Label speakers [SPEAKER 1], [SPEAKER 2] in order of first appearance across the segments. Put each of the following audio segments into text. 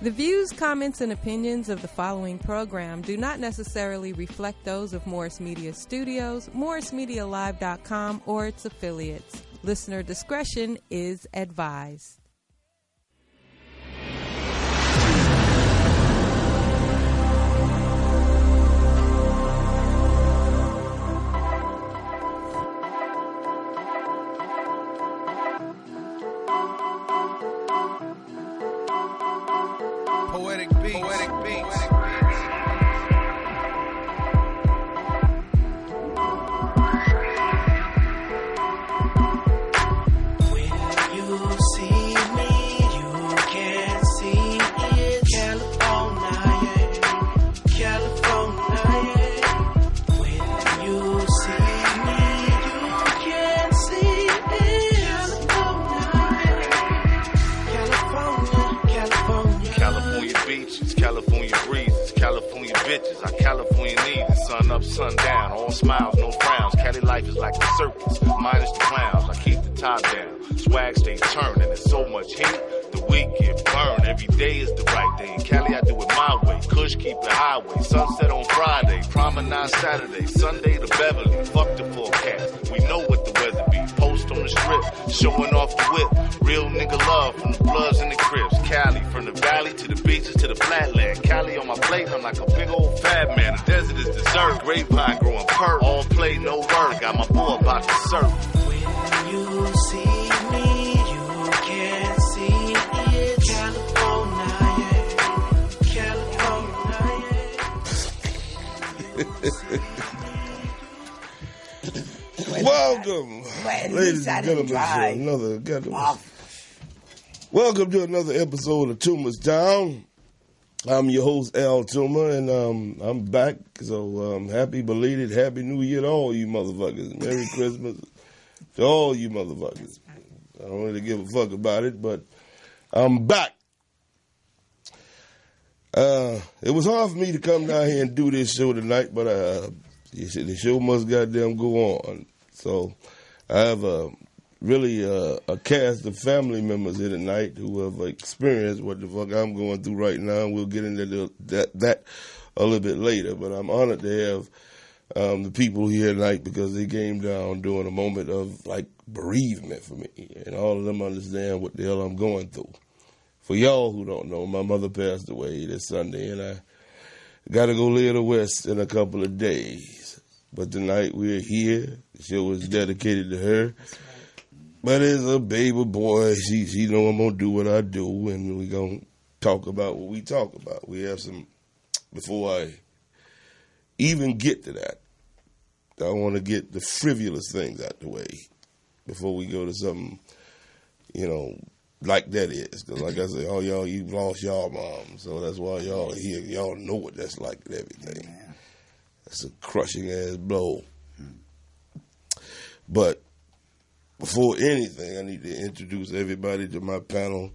[SPEAKER 1] The views, comments, and opinions of the following program do not necessarily reflect those of Morris Media Studios, MorrisMediaLive.com, or its affiliates. Listener discretion is advised.
[SPEAKER 2] Poetic beats.
[SPEAKER 3] When you see me, you can see it. California, California. When you see me, you can see it. California.
[SPEAKER 4] California beaches, California breezes, California bitches, our California needs. Sun up, sun down, all smiles, no frowns. Cali life is like a circus, minus the clowns. I keep the top down, swag stay turned, and there's so much heat, the week get burned. Every day is the right day. In Cali, I do it my way. Kush keep it highway. Sunset on Friday, promenade Saturday, Sunday to Beverly. Fuck the forecast. We know what the weather be. Post on the strip, showing off the whip. Real nigga love from the Bloods and the Crips. Cali, from the valley to the beaches to the flatland. Cali on my plate, I'm like a big old fat man. The desert is dessert. Grapevine growing perp. All play, no work. Got my boy about to surf.
[SPEAKER 3] When you see me, you can see it. California.
[SPEAKER 5] Welcome, ladies and gentlemen, welcome to another episode of Toomer's Town. I'm your host, Al Toomer, and I'm back. So happy belated, happy New Year to all you motherfuckers. Merry Christmas to all you motherfuckers. I don't really give a fuck about it, but I'm back. It was hard for me to come down here and do this show tonight, but the show must goddamn go on. So I have a cast of family members here tonight who have experienced what the fuck I'm going through right now. We'll get into that a little bit later, but I'm honored to have the people here tonight because they came down during a moment of like bereavement for me, and all of them understand what the hell I'm going through. For y'all who don't know, my mother passed away this Sunday, and I got to go live the West in a couple of days. But tonight we're here. The show is dedicated to her. But as a baby boy, she know I'm going to do what I do, and we're going to talk about what we talk about. We have some, before I even get to that, I want to get the frivolous things out the way before we go to something, like that is. Because like I say, all y'all, you've lost y'all mom, so that's why y'all are here. Y'all know what that's like and everything. Yeah. That's a crushing ass blow. But before anything, I need to introduce everybody to my panel.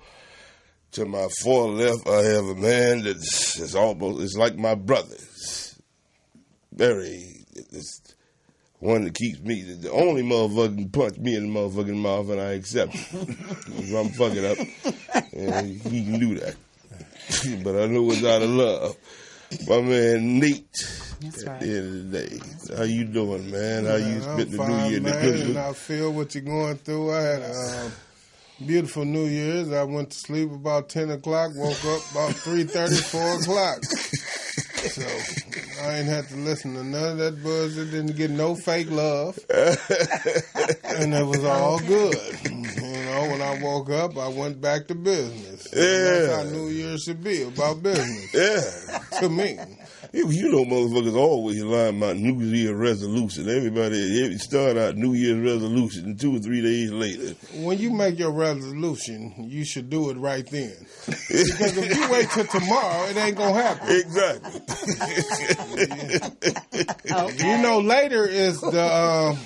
[SPEAKER 5] To my far left, I have a man that's it's like my brother. It's one that keeps me, the only motherfucker can punch me in the motherfucking mouth, and I accept it. If I'm fucking up, and he can do that. But I know it's out of love. My man Nate. That's right. At the end of the day. How you doing, man? How you spent the New Year?
[SPEAKER 6] Man, and I feel what you're going through. I had a beautiful New Year's. I went to sleep about 10 o'clock, woke up about 3:30, 4 o'clock. So I ain't had to listen to none of that bullshit. Didn't get no fake love. And it was all good. When I woke up, I went back to business. Yeah. That's how New Year should be, about business.
[SPEAKER 5] Yeah.
[SPEAKER 6] To me.
[SPEAKER 5] You know motherfuckers always lying about New Year resolution. Everybody start out New Year's resolution and 2 or 3 days later.
[SPEAKER 6] When you make your resolution, you should do it right then. Because if you wait till tomorrow, it ain't going to happen.
[SPEAKER 5] Exactly.
[SPEAKER 6] Okay. Later is the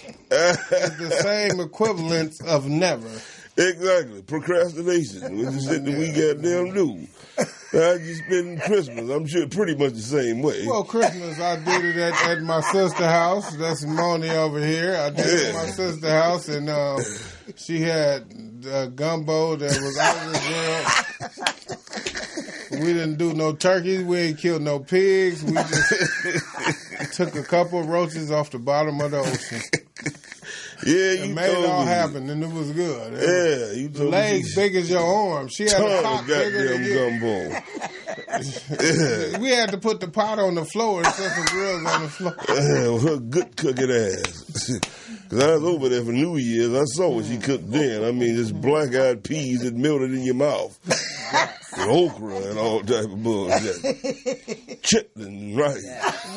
[SPEAKER 6] same equivalence of never.
[SPEAKER 5] Exactly. Procrastination, which is shit that we goddamn do. How you spend Christmas? I'm sure pretty much the same way.
[SPEAKER 6] Well, Christmas, I did it at my sister's house. That's Moni over here. I did it at my sister's house, and she had gumbo that was out of the grill. We didn't do no turkeys. We ain't killed no pigs. We just took a couple of roaches off the bottom of the ocean.
[SPEAKER 5] Yeah, you
[SPEAKER 6] and made
[SPEAKER 5] told
[SPEAKER 6] it all
[SPEAKER 5] me.
[SPEAKER 6] happen, and it was good.
[SPEAKER 5] Yeah, you told
[SPEAKER 6] legs
[SPEAKER 5] me.
[SPEAKER 6] big as your arm. She had a pot bigger than you.
[SPEAKER 5] Goddamn gumbo.
[SPEAKER 6] We had to put the pot on the floor and set some grills on the floor.
[SPEAKER 5] Her good cooking ass. Because I was over there for New Year's. I saw what she cooked then. I mean, just black-eyed peas that melted in your mouth. And okra and all type of bullshit. Chitlin, right.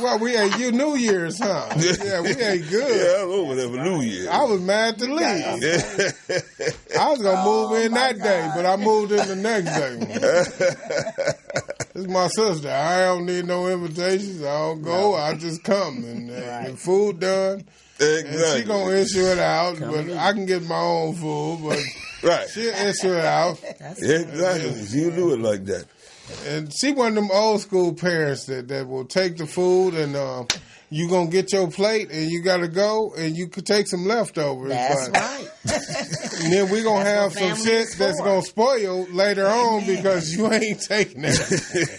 [SPEAKER 6] Well, we ate you New Year's, huh? Yeah, we ate good.
[SPEAKER 5] Yeah, I was over there for New Year's.
[SPEAKER 6] I was mad to leave. I was going to move in that day, but I moved in the next day. This is my sister. I don't need no invitations. I don't go. I just come. And the food done.
[SPEAKER 5] Exactly.
[SPEAKER 6] And she going to issue it out, but I can get my own food, but she'll issue it out.
[SPEAKER 5] Exactly. She'll do it like that.
[SPEAKER 6] And she one of them old school parents that will take the food and you going to get your plate and you got to go and you could take some leftovers.
[SPEAKER 2] That's right.
[SPEAKER 6] And then we going to have some shit that's going to spoil later on because you ain't taking it.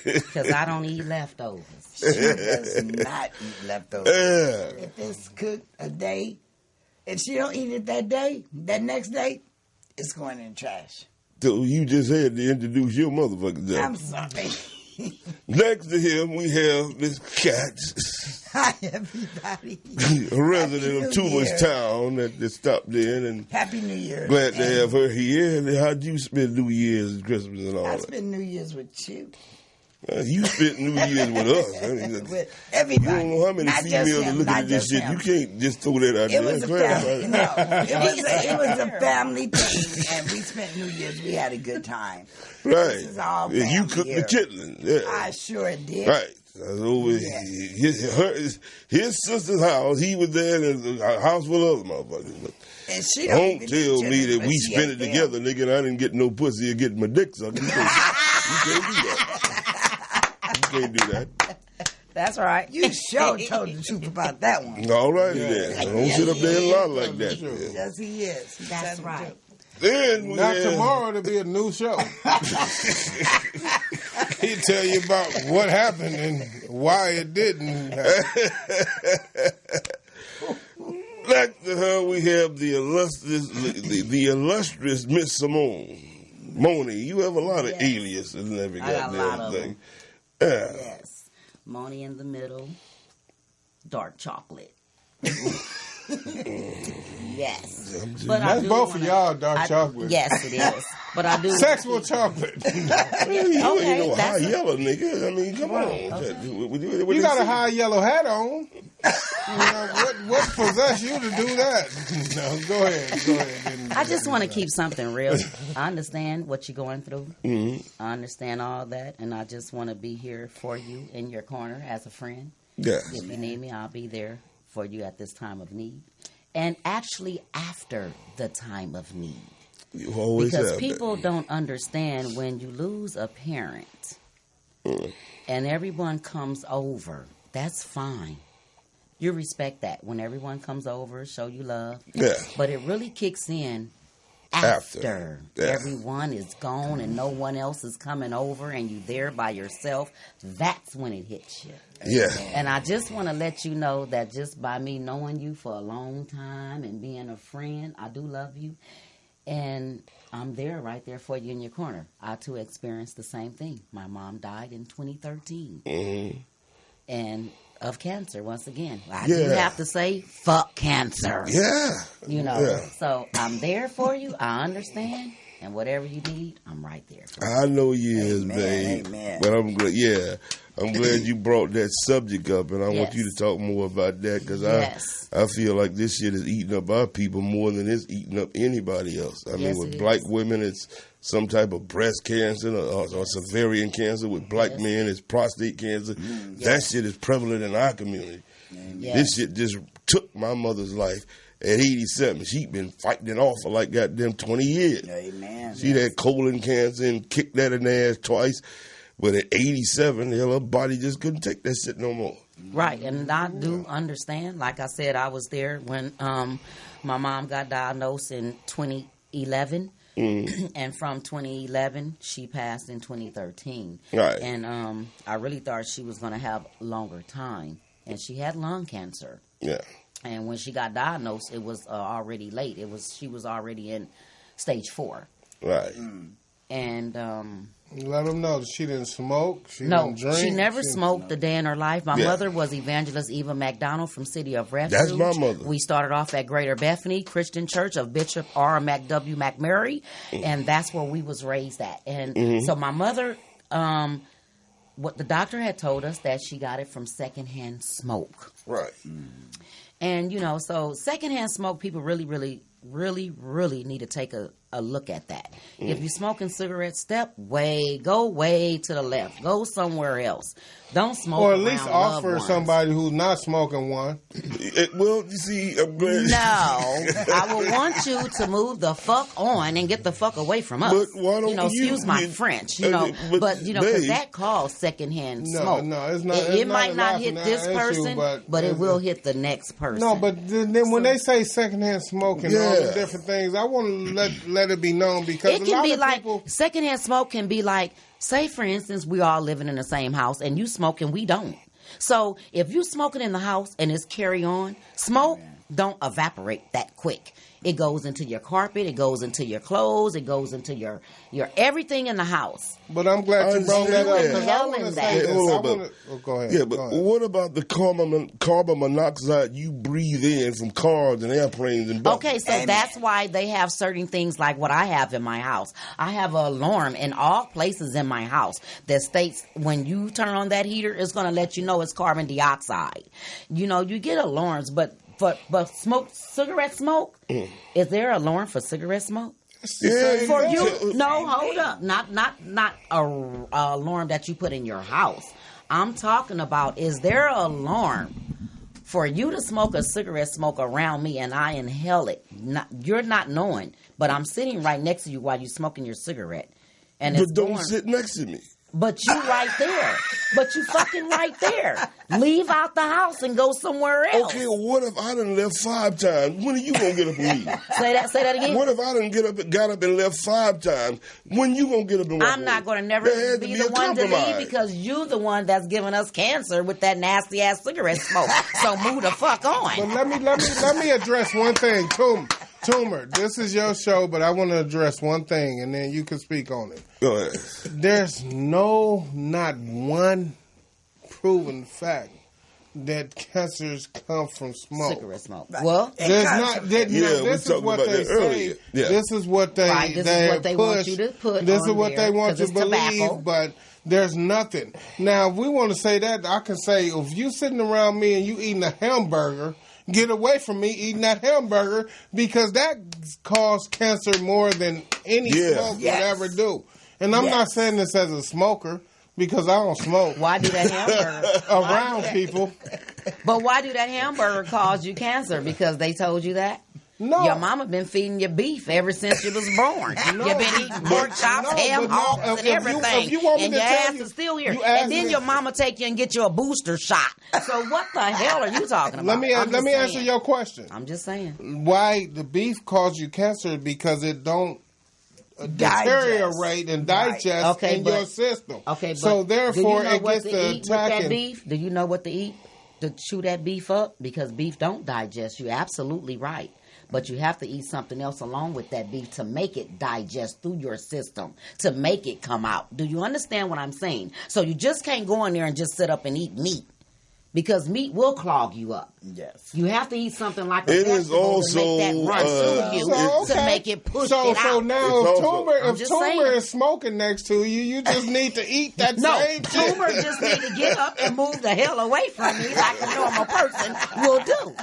[SPEAKER 2] Because I don't eat leftovers.
[SPEAKER 7] She does not eat leftovers.
[SPEAKER 5] Yeah.
[SPEAKER 7] If it's cooked a day, if she don't eat it that day, that next day, it's going in the trash.
[SPEAKER 5] So you just had to introduce your motherfucker there.
[SPEAKER 7] I'm sorry.
[SPEAKER 5] Next to him, we have Miss Cat,
[SPEAKER 7] Hi, everybody.
[SPEAKER 5] a resident of Toomer's town that stopped in. And
[SPEAKER 7] Happy New Year.
[SPEAKER 5] glad to have her here. And how'd you spend New Year's and Christmas and all
[SPEAKER 7] I
[SPEAKER 5] that?
[SPEAKER 7] spent New Year's with you.
[SPEAKER 5] You spent New Year's with us. I mean,
[SPEAKER 7] With everybody.
[SPEAKER 5] you don't know how many
[SPEAKER 7] Not just
[SPEAKER 5] females are
[SPEAKER 7] him,
[SPEAKER 5] looking
[SPEAKER 7] not
[SPEAKER 5] at this
[SPEAKER 7] just
[SPEAKER 5] shit.
[SPEAKER 7] him.
[SPEAKER 5] You can't just throw that out
[SPEAKER 7] It
[SPEAKER 5] there.
[SPEAKER 7] was a
[SPEAKER 5] Clarify
[SPEAKER 7] family.
[SPEAKER 5] it.
[SPEAKER 7] No, it was a family thing, and we spent New Year's. We had a good time.
[SPEAKER 5] Right.
[SPEAKER 7] This is all
[SPEAKER 5] Yeah, you
[SPEAKER 7] family
[SPEAKER 5] cooked
[SPEAKER 7] here.
[SPEAKER 5] the chitlin. Yeah.
[SPEAKER 7] I sure did.
[SPEAKER 5] Right. I was over his sister's house. He was there, and a house full of other motherfuckers.
[SPEAKER 7] And she
[SPEAKER 5] Don't
[SPEAKER 7] even
[SPEAKER 5] tell
[SPEAKER 7] eat
[SPEAKER 5] me
[SPEAKER 7] chitlins,
[SPEAKER 5] that
[SPEAKER 7] but
[SPEAKER 5] we
[SPEAKER 7] she
[SPEAKER 5] spent
[SPEAKER 7] ate
[SPEAKER 5] it together,
[SPEAKER 7] them.
[SPEAKER 5] nigga, and I didn't get no pussy or get my dick sucked. You can't do that. You can't do that.
[SPEAKER 2] That's right.
[SPEAKER 7] You sure told the truth about that one.
[SPEAKER 5] All right, then. Don't sit up there and lie like that.
[SPEAKER 7] Yes, he is. He
[SPEAKER 2] That's
[SPEAKER 7] telling the
[SPEAKER 2] right.
[SPEAKER 7] truth.
[SPEAKER 5] Then we
[SPEAKER 6] Not
[SPEAKER 5] had-
[SPEAKER 6] tomorrow, it'll be a new show. He'll tell you about what happened and why it didn't happen.
[SPEAKER 5] Next to her, we have the illustrious Miss Simone. Moni, you have a lot of aliases and every
[SPEAKER 2] I got a lot
[SPEAKER 5] goddamn
[SPEAKER 2] of
[SPEAKER 5] thing.
[SPEAKER 2] them.
[SPEAKER 5] Yeah.
[SPEAKER 2] Yes. Moni in the middle. Dark chocolate. Yes. But
[SPEAKER 6] That's both of y'all dark chocolate.
[SPEAKER 2] Yes, it is. But I do.
[SPEAKER 6] Sexual chocolate.
[SPEAKER 5] You ain't no high
[SPEAKER 2] that's
[SPEAKER 5] yellow nigga. I mean, come on. What
[SPEAKER 6] You
[SPEAKER 5] they
[SPEAKER 6] got a
[SPEAKER 5] say?
[SPEAKER 6] high yellow hat on. You know, what possessed you to do that? No, go ahead.
[SPEAKER 2] I just want to keep something real. I understand what you're going through.
[SPEAKER 5] Mm-hmm.
[SPEAKER 2] I understand all that, and I just want to be here for you in your corner as a friend.
[SPEAKER 5] Yeah.
[SPEAKER 2] If you need me, I'll be there for you at this time of need. And actually after the time of need.
[SPEAKER 5] You always
[SPEAKER 2] Because
[SPEAKER 5] have
[SPEAKER 2] people
[SPEAKER 5] that.
[SPEAKER 2] don't understand when you lose a parent and everyone comes over, that's fine. You respect that. When everyone comes over, show you love.
[SPEAKER 5] Yeah.
[SPEAKER 2] But it really kicks in
[SPEAKER 5] After. Yeah.
[SPEAKER 2] everyone is gone and no one else is coming over and you there by yourself. That's when it hits you.
[SPEAKER 5] Yeah.
[SPEAKER 2] And I just want to let you know that just by me knowing you for a long time and being a friend, I do love you. And I'm there right there for you in your corner. I, too, experienced the same thing. My mom died in 2013.
[SPEAKER 5] Mm-hmm.
[SPEAKER 2] And of cancer, once again. I
[SPEAKER 5] Yeah.
[SPEAKER 2] do have to say, fuck cancer.
[SPEAKER 5] Yeah.
[SPEAKER 2] You know,
[SPEAKER 5] Yeah.
[SPEAKER 2] so I'm there for you. I understand. And whatever you need, I'm right there for you.
[SPEAKER 5] I know you is,
[SPEAKER 7] Amen,
[SPEAKER 5] babe.
[SPEAKER 7] amen.
[SPEAKER 5] But I'm glad, I'm glad you brought that subject up, and I want
[SPEAKER 2] Yes.
[SPEAKER 5] you to talk more about that because
[SPEAKER 2] Yes.
[SPEAKER 5] I feel like this shit is eating up our people more than it's eating up anybody else. I
[SPEAKER 2] Yes,
[SPEAKER 5] mean, with
[SPEAKER 2] it
[SPEAKER 5] black
[SPEAKER 2] is.
[SPEAKER 5] women, it's some type of breast cancer or ovarian cancer. With black
[SPEAKER 2] Yes.
[SPEAKER 5] men, it's prostate cancer. That shit is prevalent in our community.
[SPEAKER 2] Yes.
[SPEAKER 5] This shit just took my mother's life at 87. She been fighting it off for like goddamn 20 years.
[SPEAKER 7] Amen.
[SPEAKER 5] She had colon cancer and kicked that in the ass twice. But at 87, hell, her body just couldn't take that shit no more.
[SPEAKER 2] Right, and I do understand. Like I said, I was there when my mom got diagnosed in 2011. And from 2011, she passed in 2013.
[SPEAKER 5] Right.
[SPEAKER 2] And I really thought she was going to have longer time. And she had lung cancer.
[SPEAKER 5] Yeah.
[SPEAKER 2] And when she got diagnosed, it was already late. She was already in stage 4.
[SPEAKER 5] Right.
[SPEAKER 2] And
[SPEAKER 6] Let them know that she didn't smoke. She
[SPEAKER 2] no,
[SPEAKER 6] didn't drink.
[SPEAKER 2] she never smoked a day in her life. My mother was Evangelist Eva McDonald from City of Refuge.
[SPEAKER 5] That's my mother.
[SPEAKER 2] We started off at Greater Bethany Christian Church of Bishop R. McW. McMurray, and that's where we was raised at. And so my mother, what the doctor had told us that she got it from secondhand smoke.
[SPEAKER 5] Right.
[SPEAKER 2] And, so secondhand smoke, people really, really, really, really need to take a look at that. If you're smoking cigarettes, go way to the left. Go somewhere else. Don't smoke
[SPEAKER 6] Or at least
[SPEAKER 2] around
[SPEAKER 6] offer
[SPEAKER 2] loved ones.
[SPEAKER 6] somebody who's not smoking one.
[SPEAKER 5] Well, you see, I'm glad.
[SPEAKER 2] No, I would want you to move the fuck on and get the fuck away from us.
[SPEAKER 5] But why don't
[SPEAKER 2] excuse my French, but because that calls secondhand smoke.
[SPEAKER 6] No, it's not.
[SPEAKER 2] It might not hit this person, but it will hit the next person.
[SPEAKER 6] No, but then when they say secondhand smoke and all the different things, I want to let it be known because
[SPEAKER 2] it
[SPEAKER 6] a
[SPEAKER 2] can
[SPEAKER 6] lot
[SPEAKER 2] be
[SPEAKER 6] of
[SPEAKER 2] like
[SPEAKER 6] people,
[SPEAKER 2] secondhand smoke can be like, say for instance, we all living in the same house and you smoke and we don't. So if you smoking in the house and it's carry on, smoke don't evaporate that quick. It goes into your carpet, it goes into your clothes, it goes into your everything in the house.
[SPEAKER 6] But I'm glad you brought that up because I want to
[SPEAKER 2] Hell
[SPEAKER 6] say
[SPEAKER 2] in
[SPEAKER 6] this. Go ahead.
[SPEAKER 5] Yeah, but what about the carbon monoxide you breathe in from cars and airplanes and buses?
[SPEAKER 2] Okay, so that's why they have certain things like what I have in my house. I have an alarm in all places in my house that states when you turn on that heater, it's going to let you know it's carbon dioxide. You get alarms, but cigarette smoke? Is there an alarm for cigarette smoke?
[SPEAKER 5] Yeah,
[SPEAKER 2] For you? No, hold up. Not a alarm that you put in your house. I'm talking about, is there an alarm for you to smoke a cigarette smoke around me and I inhale it? You're not knowing, but I'm sitting right next to you while you're smoking your cigarette. And
[SPEAKER 5] but
[SPEAKER 2] it's
[SPEAKER 5] don't
[SPEAKER 2] going.
[SPEAKER 5] sit next to me.
[SPEAKER 2] But you right there. But you fucking right there. Leave out the house and go somewhere else.
[SPEAKER 5] Okay, well, what if I done left 5 times? When are you gonna get up and leave?
[SPEAKER 2] Say that again.
[SPEAKER 5] What if I done got up and left 5 times? When you gonna get up and walk
[SPEAKER 2] I'm not
[SPEAKER 5] away?
[SPEAKER 2] going to never
[SPEAKER 5] There had
[SPEAKER 2] be
[SPEAKER 5] to
[SPEAKER 2] the
[SPEAKER 5] a
[SPEAKER 2] one to
[SPEAKER 5] compromise.
[SPEAKER 2] leave because you the one that's giving us cancer with that nasty ass cigarette smoke. So move the fuck
[SPEAKER 6] But
[SPEAKER 2] on.
[SPEAKER 6] let me address one thing, Toomer. This is your show, but I want to address one thing, and then you can speak on it.
[SPEAKER 5] Go ahead.
[SPEAKER 6] There's not one proven fact that cancers come from smoke.
[SPEAKER 2] Cigarette smoke. Well,
[SPEAKER 6] There's not. This
[SPEAKER 5] we
[SPEAKER 6] is
[SPEAKER 5] talked
[SPEAKER 6] what
[SPEAKER 5] about
[SPEAKER 6] they
[SPEAKER 5] that
[SPEAKER 6] say.
[SPEAKER 5] earlier. Yeah.
[SPEAKER 6] This is what they
[SPEAKER 2] Right, this is
[SPEAKER 6] they
[SPEAKER 2] what they
[SPEAKER 6] push.
[SPEAKER 2] want you to put
[SPEAKER 6] This
[SPEAKER 2] on
[SPEAKER 6] is what
[SPEAKER 2] there,
[SPEAKER 6] they want
[SPEAKER 2] 'cause
[SPEAKER 6] you to
[SPEAKER 2] it's
[SPEAKER 6] believe,
[SPEAKER 2] tobacco.
[SPEAKER 6] but there's nothing. Now, if we want to say that, I can say if you sitting around me and you eating a hamburger, get away from me eating that hamburger because that causes cancer more than any smoke would ever do. And I'm not saying this as a smoker because I don't smoke.
[SPEAKER 2] why do that hamburger?
[SPEAKER 6] Around people.
[SPEAKER 2] But why do that hamburger cause you cancer? Because they told you that?
[SPEAKER 6] No.
[SPEAKER 2] Your mama been feeding you beef ever since you was born. You've been eating pork chops, ham hocks, and everything.
[SPEAKER 6] if you want me
[SPEAKER 2] and
[SPEAKER 6] to
[SPEAKER 2] your
[SPEAKER 6] tell
[SPEAKER 2] ass
[SPEAKER 6] you-
[SPEAKER 2] is still here.
[SPEAKER 6] you asked
[SPEAKER 2] And then
[SPEAKER 6] me-
[SPEAKER 2] your mama take you and get you a booster shot. So what the hell are you talking about?
[SPEAKER 6] Let me
[SPEAKER 2] I'm just
[SPEAKER 6] answer
[SPEAKER 2] saying.
[SPEAKER 6] your question.
[SPEAKER 2] I'm just saying.
[SPEAKER 6] Why the beef causes you cancer because it don't deteriorate and digest
[SPEAKER 2] Okay,
[SPEAKER 6] in
[SPEAKER 2] but-
[SPEAKER 6] your system.
[SPEAKER 2] Okay, but
[SPEAKER 6] so therefore
[SPEAKER 2] do you know
[SPEAKER 6] it
[SPEAKER 2] what
[SPEAKER 6] gets
[SPEAKER 2] to
[SPEAKER 6] to
[SPEAKER 2] eat with that
[SPEAKER 6] attacking.
[SPEAKER 2] beef? Do you know what to eat to chew that beef up? Because beef don't digest. You're absolutely right. But you have to eat something else along with that beef to make it digest through your system, to make it come out. Do you understand what I'm saying? So you just can't go in there and just sit up and eat meat. Because meat will clog you up.
[SPEAKER 7] Yes.
[SPEAKER 2] You have to eat something like a
[SPEAKER 5] It is
[SPEAKER 2] vegetable
[SPEAKER 5] also,
[SPEAKER 2] to make that run through you
[SPEAKER 6] So,
[SPEAKER 2] to make it push
[SPEAKER 6] so,
[SPEAKER 2] it out.
[SPEAKER 6] So now
[SPEAKER 5] It's
[SPEAKER 6] if
[SPEAKER 5] also-
[SPEAKER 2] I'm
[SPEAKER 6] Toomer
[SPEAKER 2] just saying.
[SPEAKER 6] is smoking next to you, you just need to eat that
[SPEAKER 2] No,
[SPEAKER 6] same shit.
[SPEAKER 2] Toomer just need to get up and move the hell away from me like a normal person will do.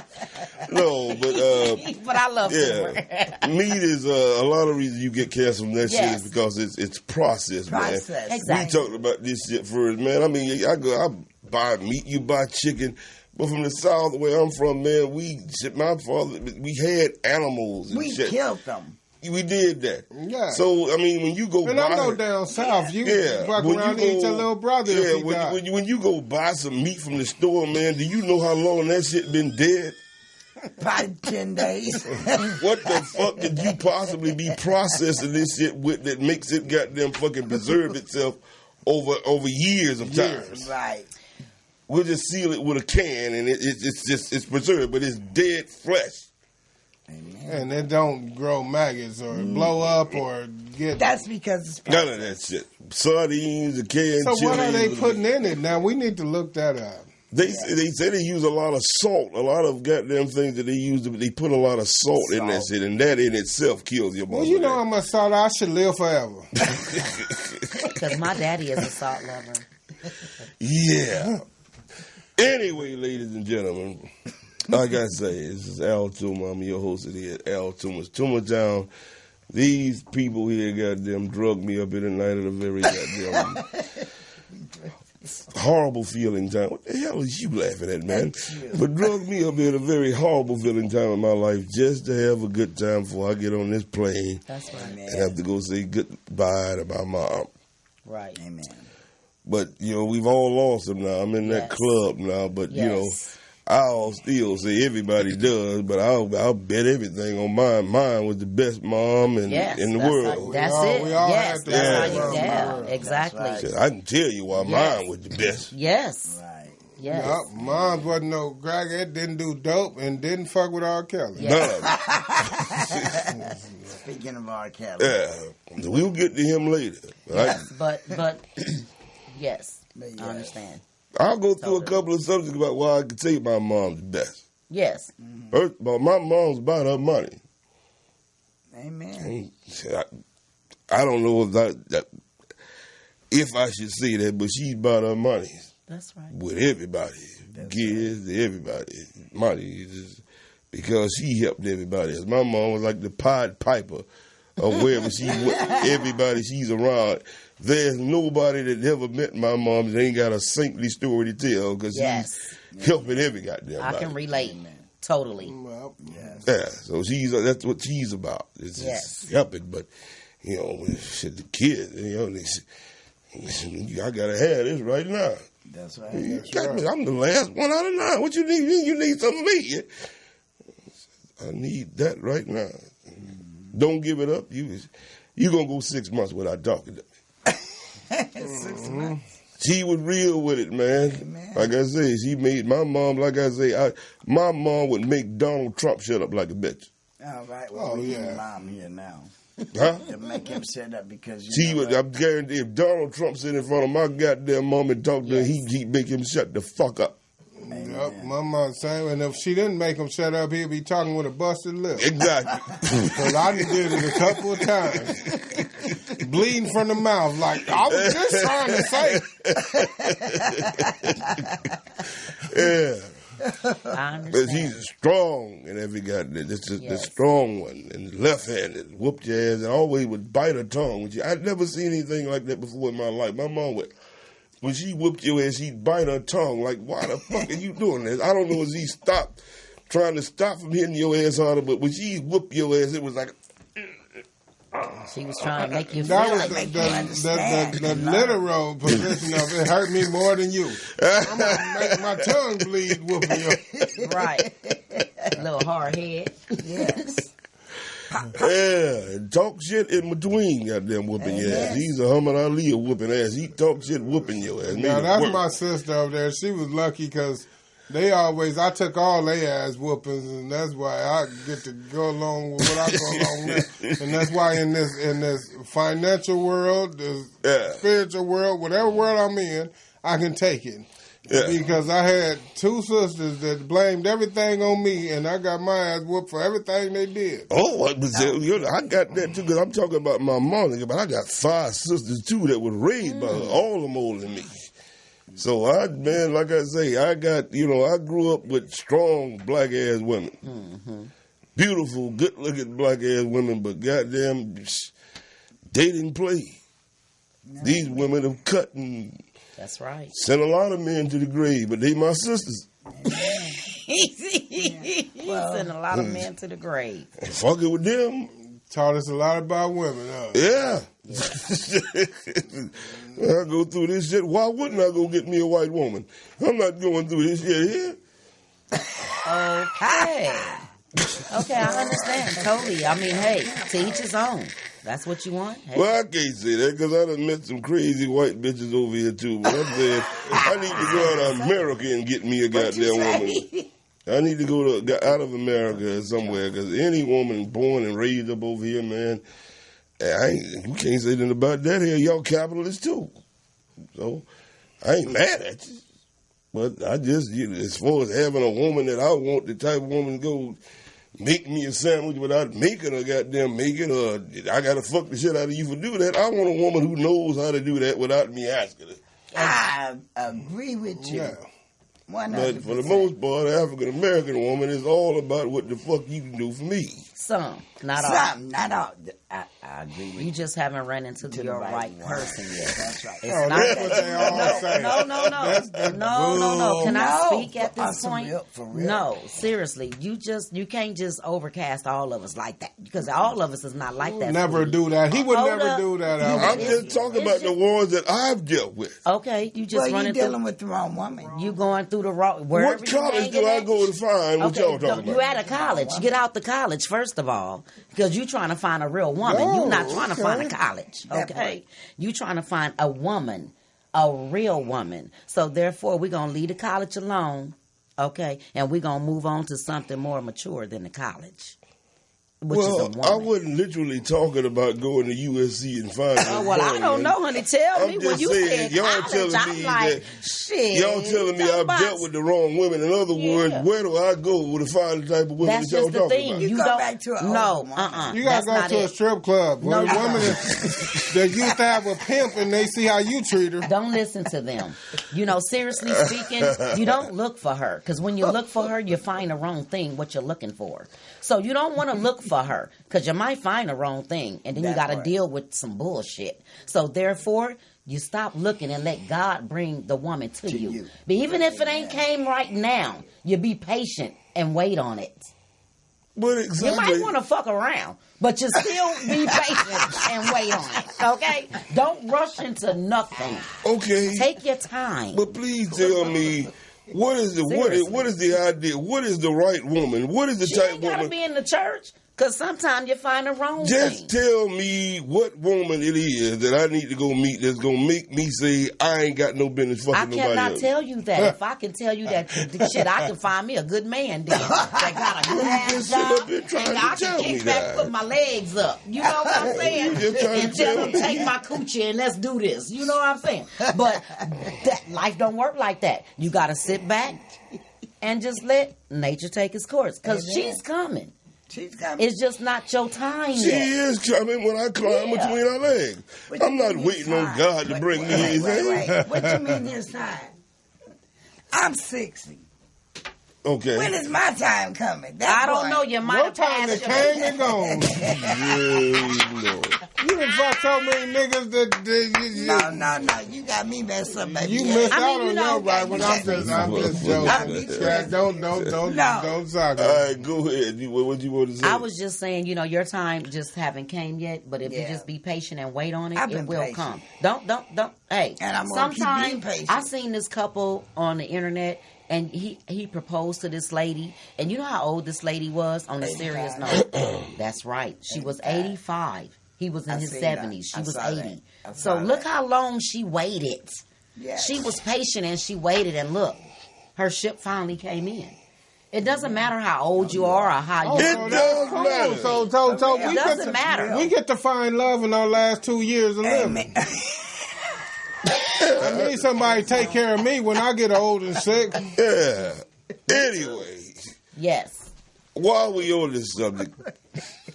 [SPEAKER 5] No, but
[SPEAKER 2] But I love Toomer.
[SPEAKER 5] yeah, meat is a lot of reasons you get cancer from that shit
[SPEAKER 2] Yes.
[SPEAKER 5] is because it's processed, man.
[SPEAKER 7] Processed.
[SPEAKER 2] Exactly.
[SPEAKER 5] We talked about this shit first, man. I mean, I buy meat, you buy chicken. But from the South, where I'm from, man, my father, we had animals and
[SPEAKER 7] We
[SPEAKER 5] shit.
[SPEAKER 7] killed them.
[SPEAKER 5] We did that.
[SPEAKER 6] Yeah.
[SPEAKER 5] So, I mean, when you go
[SPEAKER 6] And
[SPEAKER 5] buy...
[SPEAKER 6] I know down south, you walk
[SPEAKER 5] when
[SPEAKER 6] around
[SPEAKER 5] you
[SPEAKER 6] and eat your little brother if he died.
[SPEAKER 5] when you go buy some meat from the store, man, do you know how long that shit been dead?
[SPEAKER 7] Probably 10 days.
[SPEAKER 5] What the fuck could you possibly be processing this shit with that makes it goddamn fucking preserve itself over years of time?
[SPEAKER 7] Right.
[SPEAKER 5] We'll just seal it with a can and it's preserved, but it's dead flesh.
[SPEAKER 6] And it don't grow maggots or blow up or get.
[SPEAKER 7] That's because it's
[SPEAKER 5] None of that shit. Sardines, a canned
[SPEAKER 6] So
[SPEAKER 5] chili.
[SPEAKER 6] what are they putting in it now? We need to look that up.
[SPEAKER 5] They say they use a lot of salt, a lot of goddamn things that they use. They put a lot of salt in that shit, and that in itself kills your body.
[SPEAKER 6] Well, you know how much salt I should live forever.
[SPEAKER 2] Because my daddy is a salt lover.
[SPEAKER 5] Yeah. Anyway, ladies and gentlemen, like I say, this is Al Toomer. I'm your host here at Al Toomer's Toomer Town. These people here goddamn drugged me up in the night of the very goddamn horrible feeling time. What the hell is you laughing at, man? But drugged me up in a very horrible feeling time in my life just to have a good time before I get on this plane.
[SPEAKER 2] That's right.
[SPEAKER 5] And have to go say goodbye to my mom.
[SPEAKER 2] Right.
[SPEAKER 7] Amen.
[SPEAKER 5] But, you know, we've all lost them now. I'm in that club now. But, you know, I'll still say everybody does, but I'll bet everything on mine. Mine was the best mom in the world.
[SPEAKER 2] That's it.
[SPEAKER 6] We all
[SPEAKER 2] Yes,
[SPEAKER 6] had the
[SPEAKER 2] that's how
[SPEAKER 6] best
[SPEAKER 2] you
[SPEAKER 6] mom.
[SPEAKER 2] exactly.
[SPEAKER 7] Right.
[SPEAKER 5] I can tell you why mine was the best.
[SPEAKER 2] Yes.
[SPEAKER 7] Right.
[SPEAKER 2] Yes.
[SPEAKER 6] Yup, mom wasn't no crackhead, didn't do dope, and didn't fuck with R. Kelly.
[SPEAKER 2] Yeah.
[SPEAKER 5] None of it.
[SPEAKER 7] Speaking of R. Kelly.
[SPEAKER 5] Yeah. We'll get to him later. Right?
[SPEAKER 2] Yes, but yes, I understand.
[SPEAKER 5] I'll go through a couple of subjects about why I can say my mom's the best.
[SPEAKER 2] Yes.
[SPEAKER 5] First of all, my mom's about her money.
[SPEAKER 7] Amen.
[SPEAKER 5] I don't know if I should say that, but she's about her money.
[SPEAKER 2] That's right.
[SPEAKER 5] With everybody. Kids, everybody. Money. Because she helped everybody else. My mom was like the Pied Piper of wherever she went. Everybody she's around. There's nobody that ever met my mom that ain't got a saintly story to tell because she's helping every goddamn body.
[SPEAKER 2] I can relate. Totally.
[SPEAKER 6] Well,
[SPEAKER 5] Yeah, so that's what she's about. It's just helping, but you know, shit, the kids, you know, I gotta have this right now.
[SPEAKER 7] That's right.
[SPEAKER 5] I'm the last one out of 9. What you need? You need something from me? I need that right now. Don't give it up. You gonna go 6 months without talking to me.
[SPEAKER 7] 6 months.
[SPEAKER 5] She was real with it, man.
[SPEAKER 7] Amen.
[SPEAKER 5] Like I say, she made my mom. Like I say, my mom would make Donald Trump shut up like a bitch.
[SPEAKER 7] All right. Well, we get mom here now.
[SPEAKER 5] Huh?
[SPEAKER 7] To make him shut up because
[SPEAKER 5] She would. I'm guaranteed if Donald Trump sit in front of my goddamn mom and talk to her, he'd make him shut the fuck up.
[SPEAKER 6] Yep, my mom saying, and if she didn't make him shut up, he'd be talking with a busted lip.
[SPEAKER 5] Exactly.
[SPEAKER 6] Because I done did it a couple of times. Bleeding from the mouth, like, I was just trying to say.
[SPEAKER 5] Yeah.
[SPEAKER 2] I understand.
[SPEAKER 5] But she's strong and every goddamn. This is the strong one and left-handed. Whooped your ass and always would bite her tongue. I'd never seen anything like that before in my life. My mom would. When she whooped your ass, she'd bite her tongue. Like, why the fuck are you doing this? I don't know if she stopped trying to stop from hitting your ass harder, but when she whooped your ass, it was like.
[SPEAKER 2] She was trying to make you feel
[SPEAKER 6] That was
[SPEAKER 2] like
[SPEAKER 6] the literal position of it hurt me more than you. I'm going to make my tongue bleed whooping you.
[SPEAKER 2] right. Little hard head.
[SPEAKER 7] Yes.
[SPEAKER 5] Yeah, and talk shit in between, goddamn whooping your ass. He's a Muhammad Ali of whooping ass. He talk shit whooping your ass.
[SPEAKER 6] Now, that's my sister over there. She was lucky because I took all their ass whoopings, and that's why I get to go along with what I go along with. And that's why in this financial world, the spiritual world, whatever world I'm in, I can take it. Yeah. Because I had 2 sisters that blamed everything on me, and I got my ass whooped for everything they did.
[SPEAKER 5] Oh, I got that too, because I'm talking about my mom, but I got 5 sisters too that were raised by her, all of them older than me. So, like I say, I grew up with strong black-ass women. Mm-hmm. Beautiful, good-looking black-ass women, but goddamn, they didn't play. No. These women have cut and
[SPEAKER 2] that's right.
[SPEAKER 5] Sent a lot of men to the grave, but they my sisters.
[SPEAKER 2] He sent a lot of men to the grave.
[SPEAKER 5] Fucking with them.
[SPEAKER 6] Taught us a lot about women, huh?
[SPEAKER 5] Yeah. I go through this shit. Why wouldn't I go get me a white woman? I'm not going through this shit here.
[SPEAKER 2] Okay. Okay, I understand totally. I mean, hey, to each his own. That's what you want? Hey.
[SPEAKER 5] Well, I can't say that because I done met some crazy white bitches over here, too. But I'm saying I need to go out of America and get me a goddamn woman. I need to go out of America somewhere because any woman born and raised up over here, man, you can't say nothing about that here. Y'all capitalists, too. So I ain't mad at you. But I just, as far as having a woman that I want, the type of woman to go make me a sandwich without making a goddamn making, or I got to fuck the shit out of you for doing that. I want a woman who knows how to do that without me asking her.
[SPEAKER 7] I agree with you.
[SPEAKER 5] Yeah.
[SPEAKER 7] 100%.
[SPEAKER 5] But for the most part, the African-American woman is all about what the fuck you can do for me.
[SPEAKER 2] Some, not all.
[SPEAKER 7] Some, not all. I agree with you.
[SPEAKER 2] You just haven't run into your right person yet.
[SPEAKER 7] That's right.
[SPEAKER 2] It's
[SPEAKER 6] Oh,
[SPEAKER 2] not
[SPEAKER 6] that's
[SPEAKER 2] that.
[SPEAKER 6] what they all say.
[SPEAKER 2] No. Can I speak at this
[SPEAKER 7] For
[SPEAKER 2] point?
[SPEAKER 7] real, for real.
[SPEAKER 2] No, seriously. You can't just overcast all of us like that because all of us is not like that.
[SPEAKER 6] Never
[SPEAKER 2] sweetie.
[SPEAKER 6] do that. He would
[SPEAKER 2] Hold
[SPEAKER 6] never
[SPEAKER 2] up.
[SPEAKER 6] do that.
[SPEAKER 5] I'm just talking about the ones that I've dealt with.
[SPEAKER 2] Okay, you just
[SPEAKER 7] Well,
[SPEAKER 2] running
[SPEAKER 7] you're dealing
[SPEAKER 2] through.
[SPEAKER 7] with the wrong woman.
[SPEAKER 2] You going through the wrong. Wherever
[SPEAKER 5] What
[SPEAKER 2] you
[SPEAKER 5] college
[SPEAKER 2] hanging
[SPEAKER 5] do I
[SPEAKER 2] at,
[SPEAKER 5] go to find what y'all talking
[SPEAKER 2] you
[SPEAKER 5] about?
[SPEAKER 2] at a college. Get out the college first of all, because you trying to find a real woman.
[SPEAKER 6] Oh,
[SPEAKER 2] You're not trying to find a
[SPEAKER 6] okay.
[SPEAKER 2] college.
[SPEAKER 7] That
[SPEAKER 2] Okay, you trying to find a woman, a real woman. So therefore, we're gonna leave the college alone. Okay, and we're gonna move on to something more mature than the college. Which is a
[SPEAKER 5] Well,
[SPEAKER 2] woman.
[SPEAKER 5] I wasn't literally talking about going to USC and finding
[SPEAKER 2] Oh,
[SPEAKER 5] a
[SPEAKER 2] well, I
[SPEAKER 5] woman.
[SPEAKER 2] don't know, honey. Tell
[SPEAKER 5] I'm
[SPEAKER 2] me
[SPEAKER 5] just
[SPEAKER 2] when you
[SPEAKER 5] saying,
[SPEAKER 2] said
[SPEAKER 5] y'all
[SPEAKER 2] college.
[SPEAKER 5] telling
[SPEAKER 2] I'm
[SPEAKER 5] me
[SPEAKER 2] like,
[SPEAKER 5] that-
[SPEAKER 2] shit.
[SPEAKER 5] Y'all telling me I've
[SPEAKER 2] somebody-
[SPEAKER 5] dealt with the wrong women. In other words,
[SPEAKER 2] Yeah.
[SPEAKER 5] where do I go to find the type of women
[SPEAKER 2] That's
[SPEAKER 5] that y'all
[SPEAKER 2] just the
[SPEAKER 5] talking
[SPEAKER 2] thing.
[SPEAKER 5] about?
[SPEAKER 7] You go
[SPEAKER 2] don't
[SPEAKER 7] back to an
[SPEAKER 2] no,
[SPEAKER 7] older woman.
[SPEAKER 6] You gotta
[SPEAKER 2] That's
[SPEAKER 6] go to
[SPEAKER 2] not
[SPEAKER 6] a strip club.
[SPEAKER 2] No,
[SPEAKER 6] Well,
[SPEAKER 2] you
[SPEAKER 6] the woman
[SPEAKER 2] don't.
[SPEAKER 6] that used to have a pimp and they see how you treat her.
[SPEAKER 2] Don't listen to them. Seriously speaking, you don't look for her. Because when you look for her, you find the wrong thing, what you're looking for. So you don't want to look for her. Because you might find the wrong thing. And then you
[SPEAKER 7] That's
[SPEAKER 2] got to
[SPEAKER 7] right.
[SPEAKER 2] deal with some bullshit. So therefore, you stop looking and let God bring the woman to you. But even if it ain't came right now, you be patient and wait on it.
[SPEAKER 5] But
[SPEAKER 2] You
[SPEAKER 5] exactly.
[SPEAKER 2] might want to fuck around, but you still be patient and wait on it, okay? Don't rush into nothing.
[SPEAKER 5] Okay.
[SPEAKER 2] Take your time.
[SPEAKER 5] But please tell me, what is the
[SPEAKER 2] Seriously.
[SPEAKER 5] what is the idea? What is the right woman? What is the
[SPEAKER 2] She
[SPEAKER 5] type
[SPEAKER 2] ain't got to
[SPEAKER 5] woman?
[SPEAKER 2] be in the church, because sometimes you find the wrong
[SPEAKER 5] Just
[SPEAKER 2] thing.
[SPEAKER 5] tell me what woman it is that I need to go meet that's gonna make me say I ain't got no business fucking
[SPEAKER 2] I
[SPEAKER 5] nobody
[SPEAKER 2] cannot
[SPEAKER 5] else.
[SPEAKER 2] tell you that. If I can tell you that, shit, I can find me a good man then that got a good ass
[SPEAKER 5] just sitting
[SPEAKER 2] job,
[SPEAKER 5] up here trying
[SPEAKER 2] and
[SPEAKER 5] to
[SPEAKER 2] I
[SPEAKER 5] tell
[SPEAKER 2] can
[SPEAKER 5] me
[SPEAKER 2] kick back,
[SPEAKER 5] that.
[SPEAKER 2] put my legs up. You know what I'm saying?
[SPEAKER 5] You just trying
[SPEAKER 2] And
[SPEAKER 5] to
[SPEAKER 2] tell
[SPEAKER 5] tell
[SPEAKER 2] him,
[SPEAKER 5] me.
[SPEAKER 2] take my coochie and let's do this. You know what I'm saying? But that life don't work like that. You got to sit back and just let nature take its course, because
[SPEAKER 7] Amen.
[SPEAKER 2] she's coming.
[SPEAKER 7] She's coming.
[SPEAKER 2] It's just not your time
[SPEAKER 5] She
[SPEAKER 2] yet.
[SPEAKER 5] is coming when I climb
[SPEAKER 2] Yeah.
[SPEAKER 5] between her legs.
[SPEAKER 7] What
[SPEAKER 5] I'm
[SPEAKER 7] you
[SPEAKER 5] not
[SPEAKER 7] mean
[SPEAKER 5] waiting on
[SPEAKER 7] his
[SPEAKER 5] God to
[SPEAKER 7] time?
[SPEAKER 5] bring me
[SPEAKER 7] Wait,
[SPEAKER 5] anything.
[SPEAKER 7] wait. What you mean his time? I'm 60.
[SPEAKER 5] Okay.
[SPEAKER 7] When is my time coming?
[SPEAKER 2] I don't know. You might
[SPEAKER 6] Your
[SPEAKER 2] have
[SPEAKER 6] time
[SPEAKER 2] passed
[SPEAKER 6] that
[SPEAKER 2] your
[SPEAKER 6] came and gone.
[SPEAKER 5] Yeah, Lord.
[SPEAKER 6] You done fucked so many niggas that
[SPEAKER 7] No. You got me messed up, baby.
[SPEAKER 6] you
[SPEAKER 7] Yeah.
[SPEAKER 6] missed
[SPEAKER 2] I mean,
[SPEAKER 6] out
[SPEAKER 2] you
[SPEAKER 6] on
[SPEAKER 2] know,
[SPEAKER 6] your right when I'm just joking. Yeah, don't suck
[SPEAKER 5] All
[SPEAKER 6] it.
[SPEAKER 5] right, go ahead. What you want to say?
[SPEAKER 2] I was just saying, your time just haven't came yet. But if you
[SPEAKER 7] Yeah.
[SPEAKER 2] just be patient and wait on it,
[SPEAKER 7] I've
[SPEAKER 2] it
[SPEAKER 7] been
[SPEAKER 2] will
[SPEAKER 7] patient.
[SPEAKER 2] come. Don't. Hey,
[SPEAKER 7] And I'm gonna keep being
[SPEAKER 2] sometimes
[SPEAKER 7] patient.
[SPEAKER 2] I seen this couple on the internet, and he proposed to this lady, and you know how old this lady was. On a serious
[SPEAKER 7] 85.
[SPEAKER 2] note, that's right. She was 85. He was in
[SPEAKER 7] I
[SPEAKER 2] his
[SPEAKER 7] seen that.
[SPEAKER 2] 70s. She
[SPEAKER 7] I
[SPEAKER 2] was
[SPEAKER 7] saw that.
[SPEAKER 2] 80.
[SPEAKER 7] I
[SPEAKER 2] So
[SPEAKER 7] saw
[SPEAKER 2] look
[SPEAKER 7] that.
[SPEAKER 2] how long she waited.
[SPEAKER 7] Yes.
[SPEAKER 2] She was patient and she waited, and look, her ship finally came in. It doesn't matter how old you are or how you.
[SPEAKER 5] It does matter.
[SPEAKER 6] So
[SPEAKER 2] It doesn't matter.
[SPEAKER 6] We get to find love in our last 2 years of living.
[SPEAKER 7] Amen.
[SPEAKER 6] I need somebody to take care of me when I get old and sick.
[SPEAKER 5] Yeah. Anyway,
[SPEAKER 2] Yes.
[SPEAKER 5] while we on this subject,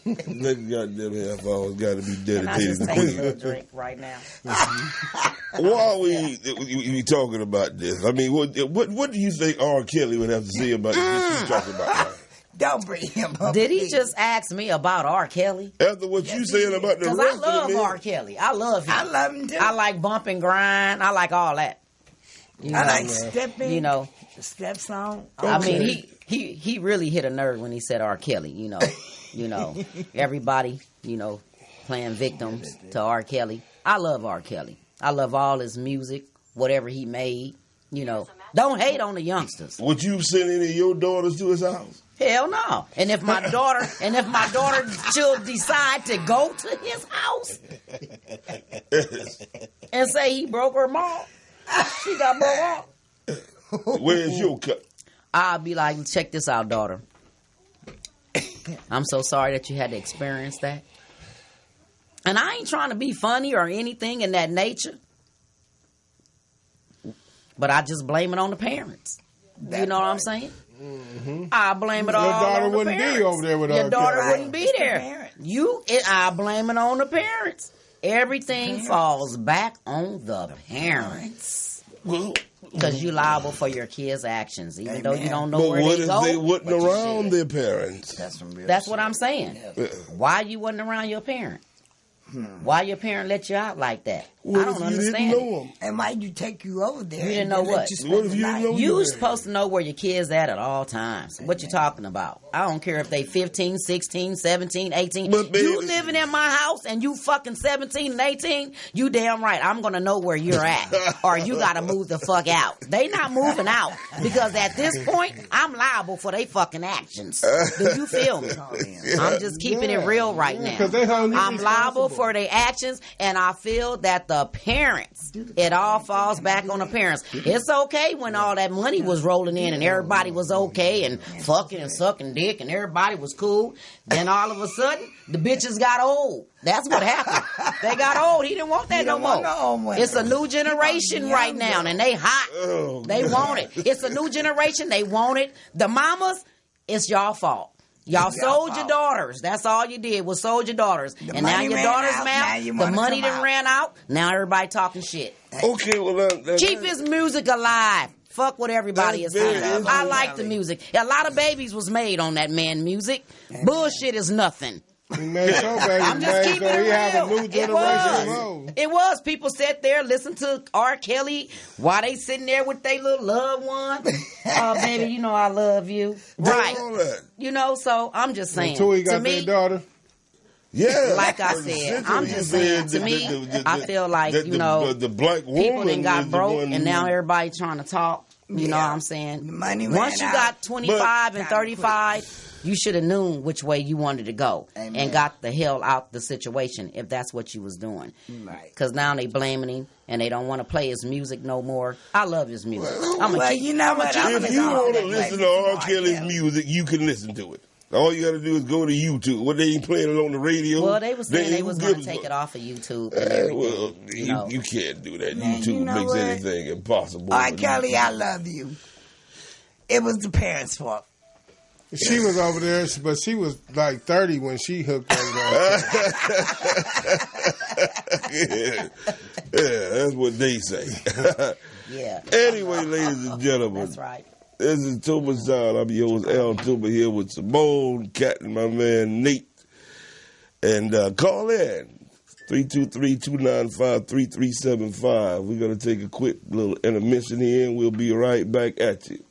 [SPEAKER 5] next goddamn half hour's got to be
[SPEAKER 2] Can I
[SPEAKER 5] dedicated
[SPEAKER 2] just
[SPEAKER 5] to
[SPEAKER 2] take a
[SPEAKER 5] me.
[SPEAKER 2] little drink right now?
[SPEAKER 5] While we talking about this, I mean, what do you think R. Kelly would have to say about this you talking about?
[SPEAKER 7] Don't bring him up.
[SPEAKER 2] Did he
[SPEAKER 7] please.
[SPEAKER 2] just ask me about R. Kelly?
[SPEAKER 5] After what you saying about the
[SPEAKER 2] Because I
[SPEAKER 5] rest of
[SPEAKER 2] love
[SPEAKER 5] the men,
[SPEAKER 2] R. Kelly. I love him.
[SPEAKER 7] I love him too.
[SPEAKER 2] I like bump and grind. I like all that. You
[SPEAKER 7] I
[SPEAKER 2] know,
[SPEAKER 7] like stepping.
[SPEAKER 2] You know,
[SPEAKER 7] the step song.
[SPEAKER 2] I mean, he really hit a nerve when he said R. Kelly. You know, everybody, playing victims to R. Kelly. I love R. Kelly. I love all his music, whatever he made. You know, don't hate on the youngsters.
[SPEAKER 5] Would you send any of your daughters to his house?
[SPEAKER 2] Hell no. And if my daughter should decide to go to his house and say he broke her mom, she got broke off.
[SPEAKER 5] Where's your cut?
[SPEAKER 2] I'll be like, check this out, daughter. I'm so sorry that you had to experience that. And I ain't trying to be funny or anything in that nature. But I just blame it on the parents. You know what I'm saying? Mm-hmm. I blame it all on the parents. Your daughter wouldn't be over there with her. Your daughter wouldn't be there. I blame it on the parents. Everything falls back on the parents. Because you're liable for your kids' actions, even though you don't know where they go.
[SPEAKER 5] But what if they wasn't around their parents?
[SPEAKER 2] That's what I'm saying. Why you wasn't around your parent? Why your parent let you out like that? I don't understand.
[SPEAKER 7] Didn't know him? And why you take you over there?
[SPEAKER 2] You didn't know what?
[SPEAKER 5] What if you didn't know
[SPEAKER 2] you supposed to know where your kids at all times. What you talking about? I don't care if they 15, 16, 17, 18. But you living in my house and you fucking 17 and 18, you damn right. I'm going to know where you're at. Or you got to move the fuck out. They not moving out. Because at this point, I'm liable for their fucking actions. Do you feel me? I'm just keeping it real right now. I'm liable for their actions, and I feel that the parents, it all falls back on the parents. It's okay when all that money was rolling in and everybody was okay and fucking and sucking dick and everybody was cool. Then all of a sudden, the bitches got old. That's what happened. They got old. He didn't want that no more. It's a new generation right now, and they hot. They want it. It's a new generation. They want it. The mamas, it's y'all fault. Y'all sold your daughters. That's all you did was sold your daughters. And now your daughters mad. The money done ran out. Now everybody talking shit.
[SPEAKER 5] Okay, well,
[SPEAKER 2] keep his music alive. Fuck what everybody is saying. I like the music. A lot of babies was made on that man music. Bullshit is nothing. I'm just keeping it real. It was. People sat there, listened to R. Kelly while they sitting there with their little loved one. Oh, baby, you know I love you. Right. You know, so I'm just saying.
[SPEAKER 6] Until he got their daughter.
[SPEAKER 5] Yeah.
[SPEAKER 2] Like I said, I'm just saying, to me, I feel like, you know,
[SPEAKER 5] the black woman
[SPEAKER 2] people done got broke and now everybody trying to talk. You know what I'm saying? Once you got 25 and 35, you should have known which way you wanted to go. Amen. And got the hell out the situation if that's what you was doing. Right. Because now they blaming him and they don't want to play his music no more. I love his music.
[SPEAKER 5] If you want to listen to R. Kelly's music, you can listen to it. All you got to do is go to YouTube. What, they ain't playing it on the radio?
[SPEAKER 2] Well, they was saying they was going to take it off of YouTube and everything.
[SPEAKER 5] Well, you can't do that. Man, YouTube makes anything impossible.
[SPEAKER 7] R. Kelly, I love you. It was the parents' fault.
[SPEAKER 6] She was over there, but she was like 30 when she hooked over
[SPEAKER 5] there. Yeah, that's what they say.
[SPEAKER 2] Yeah.
[SPEAKER 5] Anyway, ladies and gentlemen.
[SPEAKER 2] That's right.
[SPEAKER 5] This is Toomer Sound. I'm your host, Al Toomer, here with Simone, Cat, and my man, Nate. And call in, 323-295-3375. We're going to take a quick little intermission here, and we'll be right back at you.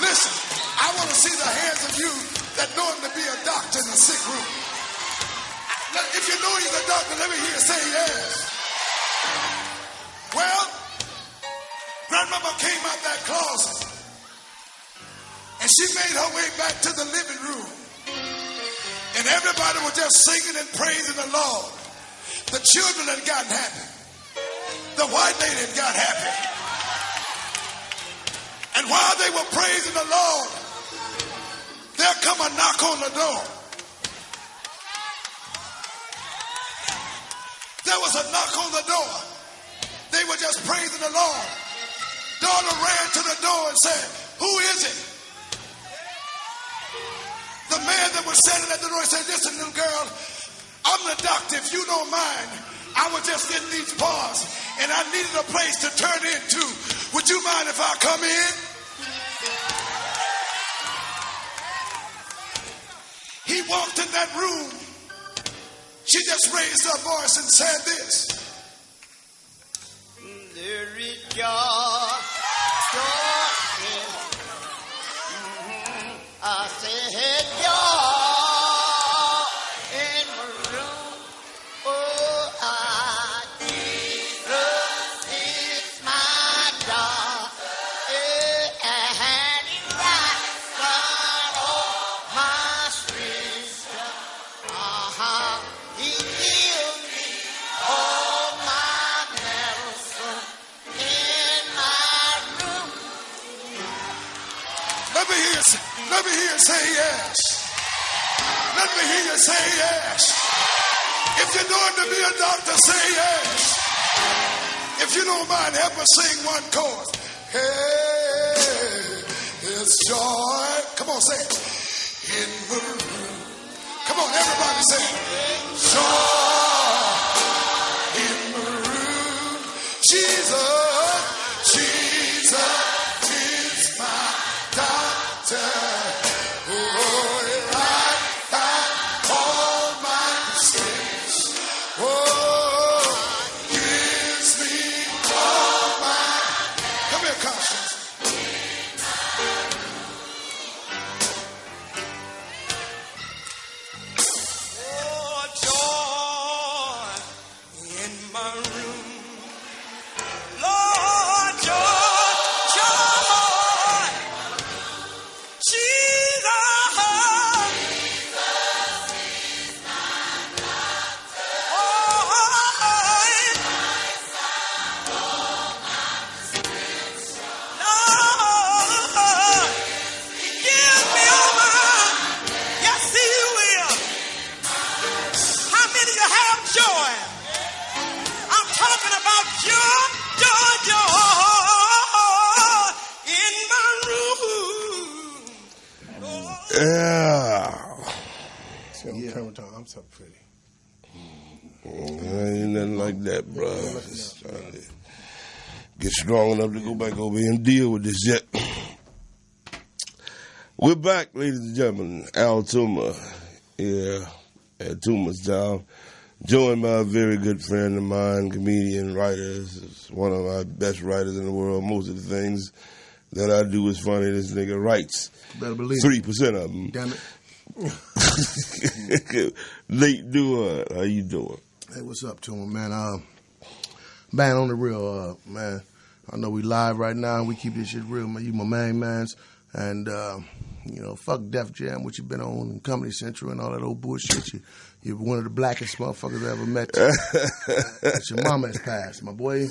[SPEAKER 8] Listen, I want to see the hands of you that know him to be a doctor in a sick room. If you know he's a doctor, let me hear you say yes. Well, Grandmama came out that closet and she made her way back to the living room. And everybody was just singing and praising the Lord. The children had gotten happy. The white lady had got happy. And while they were praising the Lord, there come a knock on the door. There was a knock on the door. They were just praising the Lord. Daughter ran to the door and said, "Who is it?" The man that was standing at the door said, "Listen, little girl, I'm the doctor. If you don't mind, I was just in these bars and I needed a place to turn into. Would you mind if I come in?" He walked in that room. She just raised her voice and said this.
[SPEAKER 3] There is joy in. I said joy in my room. Oh, Jesus is my God. And he writes down all my strength. He healed me all my medicine in my room.
[SPEAKER 8] Let me hear you say yes. Let me hear you say yes. If you're going to be a doctor, say yes. If you don't mind, help us sing one chorus. Hey, it's joy. Come on, say it. In the room. Come on, everybody say it. Joy in the room. Jesus is my doctor. Oh, right back all my sins. Oh, gives me all my. Come here, Constance.
[SPEAKER 3] Oh, joy in my room. Lord, joy. Jesus. Lord, give me over. Yes, he will. How many of you have joy? I'm talking about joy in my room.
[SPEAKER 5] Yeah.
[SPEAKER 6] I'm so pretty.
[SPEAKER 5] Ain't nothing like that, bro. Just trying to get strong enough to go back over here and deal with this yet. We're back, ladies and gentlemen. Al Toomer here at Toomer's Town, joined by a very good friend of mine, comedian, writer. Is one of my best writers in the world. Most of the things that I do is funny. This nigga writes.
[SPEAKER 6] Better believe
[SPEAKER 5] 3% of them.
[SPEAKER 6] Damn it.
[SPEAKER 5] Late Duard, how you doing?
[SPEAKER 6] Hey, what's up, Toomer, man? Man, on the real, man. I know we live right now, and we keep this shit real, man. You my main mans. And, fuck Def Jam, what you been on in Comedy Central and all that old bullshit. You're one of the blackest motherfuckers I ever met. Your mama has passed, my boy.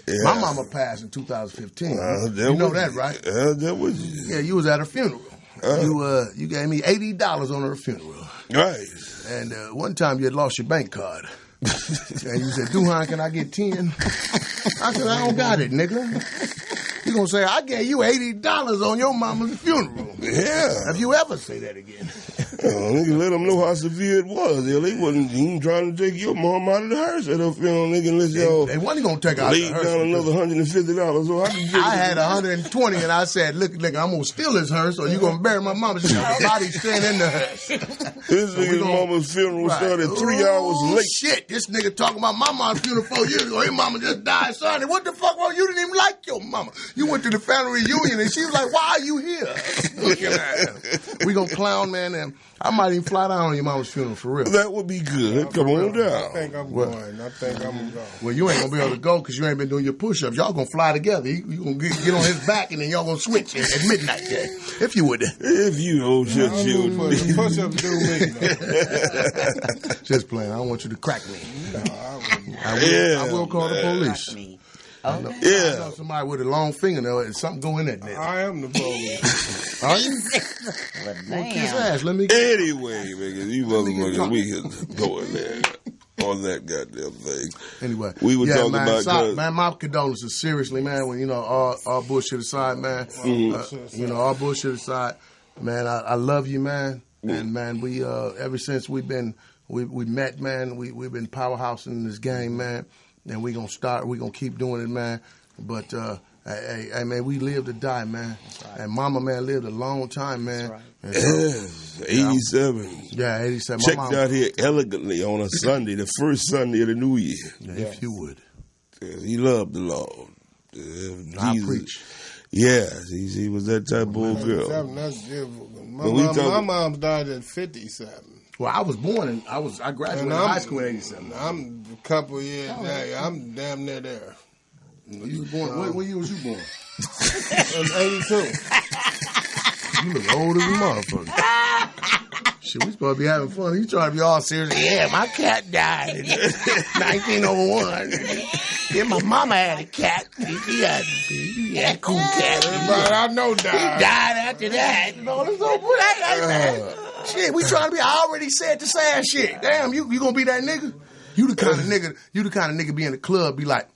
[SPEAKER 6] Yeah. My mama passed in 2015. You know that, right?
[SPEAKER 5] That was you.
[SPEAKER 6] Yeah, you was at her funeral. You gave me $80 on her funeral.
[SPEAKER 5] Right.
[SPEAKER 6] And one time you had lost your bank card. And you said, Duhan, can I get 10? I said, I don't got it, nigga. You gonna say, I gave you $80 on your mama's funeral.
[SPEAKER 5] Yeah.
[SPEAKER 6] Have you ever say that again?
[SPEAKER 5] Nigga, let them know how severe it was. They wasn't even trying to take your mom out of the hearse at her funeral, nigga, unless y'all
[SPEAKER 9] They wasn't going to take out the
[SPEAKER 5] laid
[SPEAKER 9] hearse.
[SPEAKER 5] down another $150. So
[SPEAKER 9] I had 120 and I said, look, I'm going to steal his hearse or you going to bury my mama. She got her body staying in the hearse.
[SPEAKER 5] This nigga's mama's funeral started 3 hours late.
[SPEAKER 9] Shit, this nigga talking about my mama's funeral 4 years ago. His mama just died Sunday. What the fuck wrong? You didn't even like your mama. You went to the family reunion and she was like, why are you here? We gonna clown, man, and I might even fly down on your mama's funeral for real.
[SPEAKER 5] That would be good. Come on down.
[SPEAKER 6] I think I'm going. I think I'm going to go.
[SPEAKER 9] Well, you ain't gonna be able to go because you ain't been doing your push-ups. Y'all gonna fly together. You gonna get on his back and then y'all gonna switch at midnight. If you would.
[SPEAKER 5] If you hold shit,
[SPEAKER 6] The push-ups do me.
[SPEAKER 9] Just playing. I don't want you to crack me.
[SPEAKER 6] No,
[SPEAKER 9] I will call the police. I know somebody with a long fingernail and something go in that nail.
[SPEAKER 6] I am the police.
[SPEAKER 9] Are you? Well, kiss ass. Let me get
[SPEAKER 5] Anyway, nigga, you motherfuckers, we can go in there on that goddamn thing.
[SPEAKER 9] Anyway,
[SPEAKER 5] we were talking
[SPEAKER 9] man,
[SPEAKER 5] about
[SPEAKER 9] man, my condolences, seriously, man. When all bullshit aside, man. All bullshit aside, man. I love you, man. And man, we ever since we met, man. We've been powerhousing in this game, man. And we gonna keep doing it, man. But hey, man, we live to die, man. Right. And Mama, man, lived a long time, man. Right. So,
[SPEAKER 5] 87.
[SPEAKER 9] Yeah, 87.
[SPEAKER 5] Checked out here elegantly on a Sunday, the first Sunday of the new year.
[SPEAKER 9] Yeah, if you would.
[SPEAKER 5] He loved the Lord.
[SPEAKER 9] I preach.
[SPEAKER 5] Yes, he was that type of old girl.
[SPEAKER 6] That's beautiful. My mom died at 57.
[SPEAKER 9] Well, I was born and I graduated high school in 87.
[SPEAKER 6] I'm a couple years there. I'm damn near there.
[SPEAKER 9] You was born. What year was you born?
[SPEAKER 6] In 82.
[SPEAKER 9] You look old as a motherfucker. Shit, we supposed to be having fun. You trying to be all serious? Yeah, my cat died in 1901. Yeah, my mama had a cat. She had a cool cat.
[SPEAKER 6] Everybody I know died.
[SPEAKER 9] He died after that. Shit, we trying to be. I already said the sad shit. Damn, you gonna be that nigga? You the kind of nigga be in the club, be like,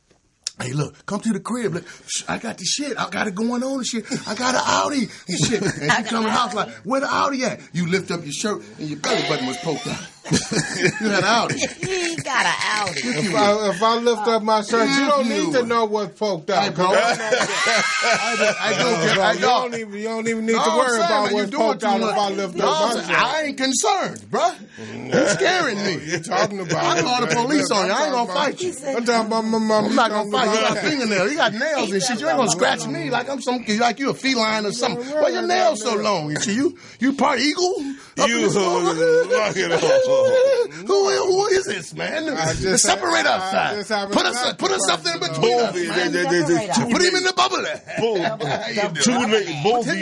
[SPEAKER 9] hey, look, come to the crib. Look, I got the shit. I got it going on and shit. I got an Audi and shit. And you come in the house like, where the Audi at? You lift up your shirt and your belly button was poked out. You had an Audi.
[SPEAKER 2] He got an Audi.
[SPEAKER 6] If I lift up my shirt, you don't need to know what's poked out.
[SPEAKER 9] You
[SPEAKER 6] don't even need to worry about what's poked out if I lift up my shirt.
[SPEAKER 9] I ain't concerned, bro. You scaring me.
[SPEAKER 6] You're talking about.
[SPEAKER 9] I call the police on you. I ain't gonna fight you.
[SPEAKER 6] I'm talking about my mama.
[SPEAKER 9] I'm not gonna fight you. You got fingernails. You got nails and shit. You ain't gonna scratch me like I'm like you a feline or something. Why your nails so long? And shit, you part eagle?
[SPEAKER 5] You lock it off.
[SPEAKER 9] Who is this, man? Separate us. Put us something in between us, man. Put him in the bubble.
[SPEAKER 5] Both of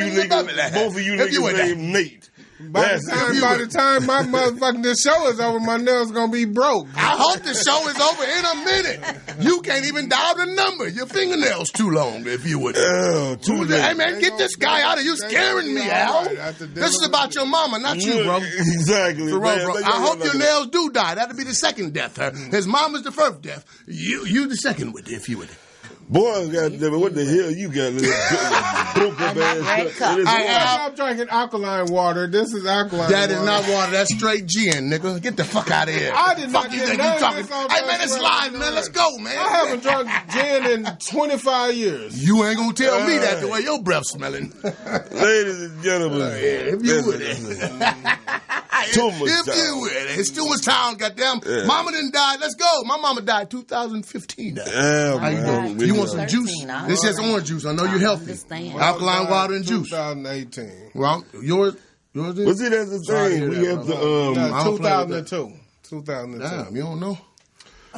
[SPEAKER 5] you niggas named Nate.
[SPEAKER 6] By the time my motherfucking this show is over, my nails gonna be broke.
[SPEAKER 9] I hope the show is over in a minute. You can't even dial the number. Your fingernails too long, if you would. Hey man, get this guy out of you scaring me, Al. This is about your mama, not you, bro.
[SPEAKER 5] Exactly.
[SPEAKER 9] For real, bro. I hope your nails do die. That'll be the second death. His mama's the first death. You the second, if you would.
[SPEAKER 5] Boy, goddamn it, what the hell you got?
[SPEAKER 6] I'm drinking alkaline water. This is alkaline water.
[SPEAKER 9] That is not water. That's straight gin, nigga. Get the fuck out of here.
[SPEAKER 6] I did not
[SPEAKER 9] you
[SPEAKER 6] get
[SPEAKER 9] think you talking? Hey, man, it's live, man. Let's go, man.
[SPEAKER 6] I haven't drunk gin in 25 years.
[SPEAKER 9] You ain't gonna tell me that the way your breath smelling.
[SPEAKER 5] Ladies and gentlemen.
[SPEAKER 9] If you would. It's too much time, goddamn. Yeah. Mama didn't die. Let's go. My mama died 2015. How you doing? You want some juice? This is orange juice. I know you're healthy. Alkaline water and juice.
[SPEAKER 6] 2018.
[SPEAKER 9] Well, yours is?
[SPEAKER 5] Well, see, that's the thing. We have to,
[SPEAKER 6] 2002. 2002.
[SPEAKER 9] Damn, you don't know?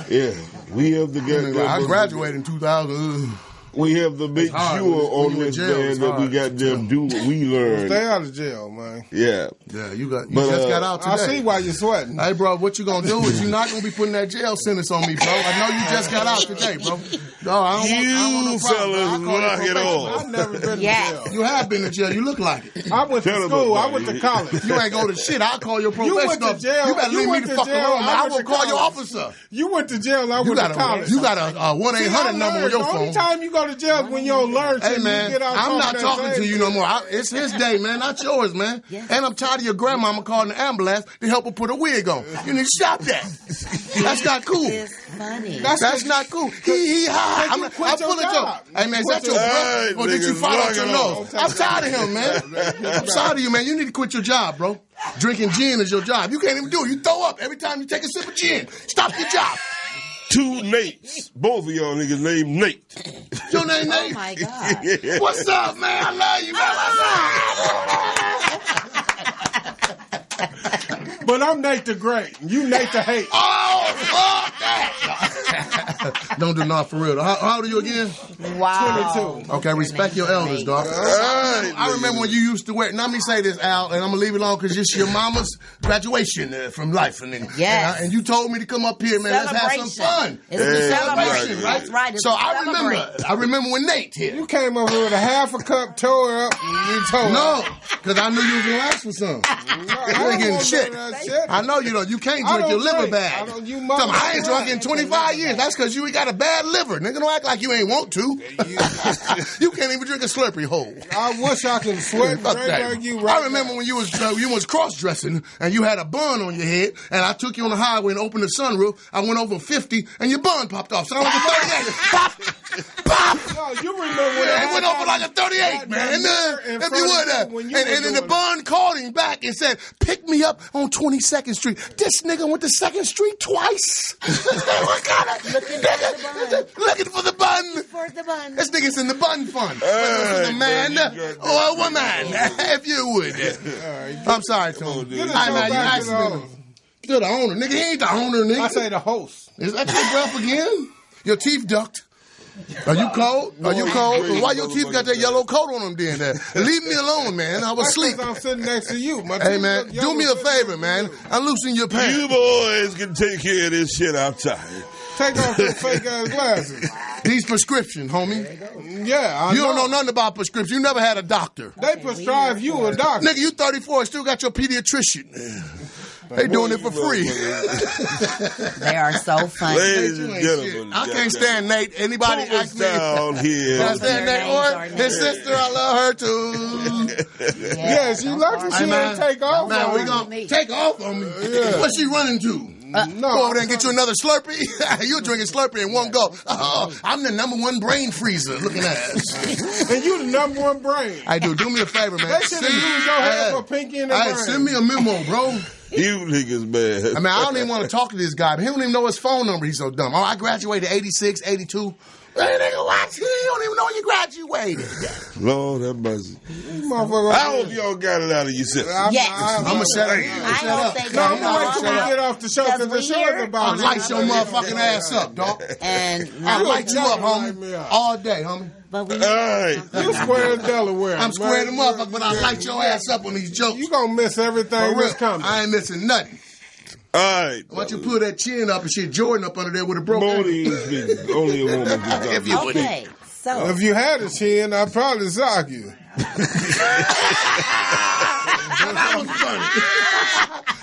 [SPEAKER 5] Yeah. We have to get.
[SPEAKER 9] I graduated in 2000.
[SPEAKER 5] We have to make sure on this, man, that we got them do what we learned.
[SPEAKER 6] Stay out of jail, man.
[SPEAKER 5] Yeah.
[SPEAKER 9] Yeah, you just got out today.
[SPEAKER 6] I see why you're sweating.
[SPEAKER 9] Hey, bro, what you gonna do is you're not gonna be putting that jail sentence on me, bro. I know you just got out today, bro. No, I don't want no problem.
[SPEAKER 5] Knock it off.
[SPEAKER 6] I've never been to jail.
[SPEAKER 9] You have been to jail. You look like it.
[SPEAKER 6] I went to school. I went to college.
[SPEAKER 9] You ain't go to shit. I'll call your professional.
[SPEAKER 6] You went to jail.
[SPEAKER 9] You better leave me the fuck alone. I will call your officer.
[SPEAKER 6] You went to jail. I went to college.
[SPEAKER 9] You got a 1-800 number on your phone.
[SPEAKER 6] The only time you go go to jail when you don't learn shit.
[SPEAKER 9] Hey, man,
[SPEAKER 6] you get out
[SPEAKER 9] I'm not talking to you no more.
[SPEAKER 6] more.
[SPEAKER 9] It's his day, man, not yours, man.
[SPEAKER 2] Yes.
[SPEAKER 9] And I'm tired of your grandmama calling the ambulance to help her put a wig on. You need to stop that. That's not cool.
[SPEAKER 2] It's funny.
[SPEAKER 9] That's not cool. Ha. I'm full of jokes. Hey, man, is that your breath? Or did you fall out your nose? I'm tired of him, man. I'm tired of you, man. You need to quit your job, bro. Drinking gin is your job. You can't even do it. You throw up every time you take a sip of gin. Stop your job.
[SPEAKER 5] 2 Nates. Both of y'all niggas named Nate.
[SPEAKER 9] Your name, Nate?
[SPEAKER 2] Oh, my God.
[SPEAKER 9] What's up, man? I love you, man.
[SPEAKER 6] But I'm Nate the Great. You Nate the Hate.
[SPEAKER 9] Oh, fuck that. Don't do nothing for real. How old are you again?
[SPEAKER 2] Wow.
[SPEAKER 6] 22.
[SPEAKER 9] Okay, respect your elders, dog. I remember when you used to wear. Now, let me say this, Al, and I'm gonna leave it alone because it's your mama's graduation from life,
[SPEAKER 2] Yes.
[SPEAKER 9] and you told me to come up here, man. Let's have some fun.
[SPEAKER 2] It's a celebration.
[SPEAKER 5] right.
[SPEAKER 2] That's right. It's
[SPEAKER 9] So
[SPEAKER 2] a
[SPEAKER 9] I remember when Nate here.
[SPEAKER 6] You came over with a half a cup, tore up, and you told
[SPEAKER 9] No, because I knew you was gonna ask for some. You ain't getting shit. I know you don't. You can't drink your liver bag. I ain't drunk in 25 years. That's because you got a bad liver. Nigga, don't act like you ain't want to. You can't even drink a Slurpee whole.
[SPEAKER 6] I wish I could sweat like you. Right
[SPEAKER 9] I remember when you was cross dressing and you had a bun on your head, and I took you on the highway and opened the sunroof. I went over 50, and your bun popped off. So I went to 38. Pop, pop.
[SPEAKER 6] No, you remember when
[SPEAKER 9] it went over like a 38, man. If you would have. And then the bun called him back and said, "Pick me up on 22nd Street." This nigga went to 2nd Street twice. What kind of looking for the bun? This nigga's in the bun fund. For the man or a woman, if you would. I'm sorry, Tony. To the owner. Nigga, he ain't the owner, nigga.
[SPEAKER 6] I say the host.
[SPEAKER 9] Is that your breath again? Your teeth ducked. Are you cold? Are you cold? Why your teeth got that yellow coat on them then? Leave me alone, man. I was asleep.
[SPEAKER 6] I'm sitting next to you.
[SPEAKER 9] Hey, man, do me a favor, man. Unloosen your pants.
[SPEAKER 5] You boys can take care of this shit outside.
[SPEAKER 6] Take off those fake ass glasses.
[SPEAKER 9] These prescription, homie.
[SPEAKER 6] Yeah,
[SPEAKER 9] You don't know nothing about prescription. You never had a doctor.
[SPEAKER 6] They prescribe you a doctor.
[SPEAKER 9] Nigga, you 34 and still got your pediatrician. They doing it for free.
[SPEAKER 2] They are so funny.
[SPEAKER 5] Ladies and gentlemen,
[SPEAKER 9] I can't stand Nate. Anybody ask me?
[SPEAKER 5] down here.
[SPEAKER 9] Can I stand Nate or his sister? I love her too.
[SPEAKER 6] Yeah, she lucky she didn't take off.
[SPEAKER 9] Man, we gonna take off on me.
[SPEAKER 6] Yeah.
[SPEAKER 9] What's she running to? Go over there and get you another Slurpee. You're drinking Slurpee in one go. I'm the #1 brain freezer looking ass.
[SPEAKER 6] And you the #1 brain.
[SPEAKER 9] I do. Do me a favor, man.
[SPEAKER 6] They should have used your head for Pinky and the brain.
[SPEAKER 9] Send me a memo, bro.
[SPEAKER 5] You niggas, man.
[SPEAKER 9] I mean, I don't even want to talk to this guy. He don't even know his phone number. He's so dumb. Oh, I graduated 86, 82. Hey, nigga, what? You don't even know when you graduated.
[SPEAKER 5] Lord have mercy.
[SPEAKER 6] Motherfucker.
[SPEAKER 5] I hope y'all got it out of your system.
[SPEAKER 2] Yes.
[SPEAKER 9] I'm going to shut up.
[SPEAKER 2] I hope they
[SPEAKER 6] No, I'm
[SPEAKER 2] got
[SPEAKER 6] going to wait till we get off the show because the show is about
[SPEAKER 9] I'll light your motherfucking ass up, dog.
[SPEAKER 2] And
[SPEAKER 9] I'll light you up, homie. All day, homie.
[SPEAKER 2] but we
[SPEAKER 5] All right.
[SPEAKER 6] You square as Delaware.
[SPEAKER 9] I'm squaring them up, but I'll light your ass up on these jokes.
[SPEAKER 6] You going to miss everything that's coming.
[SPEAKER 9] I ain't missing nothing.
[SPEAKER 5] All right.
[SPEAKER 9] Why don't you pull that chin up and shit Jordan up under there with a broken
[SPEAKER 5] Only a woman can do
[SPEAKER 9] If you would.
[SPEAKER 2] okay. So
[SPEAKER 6] If you had a chin, I'd probably sock you.
[SPEAKER 9] That was funny.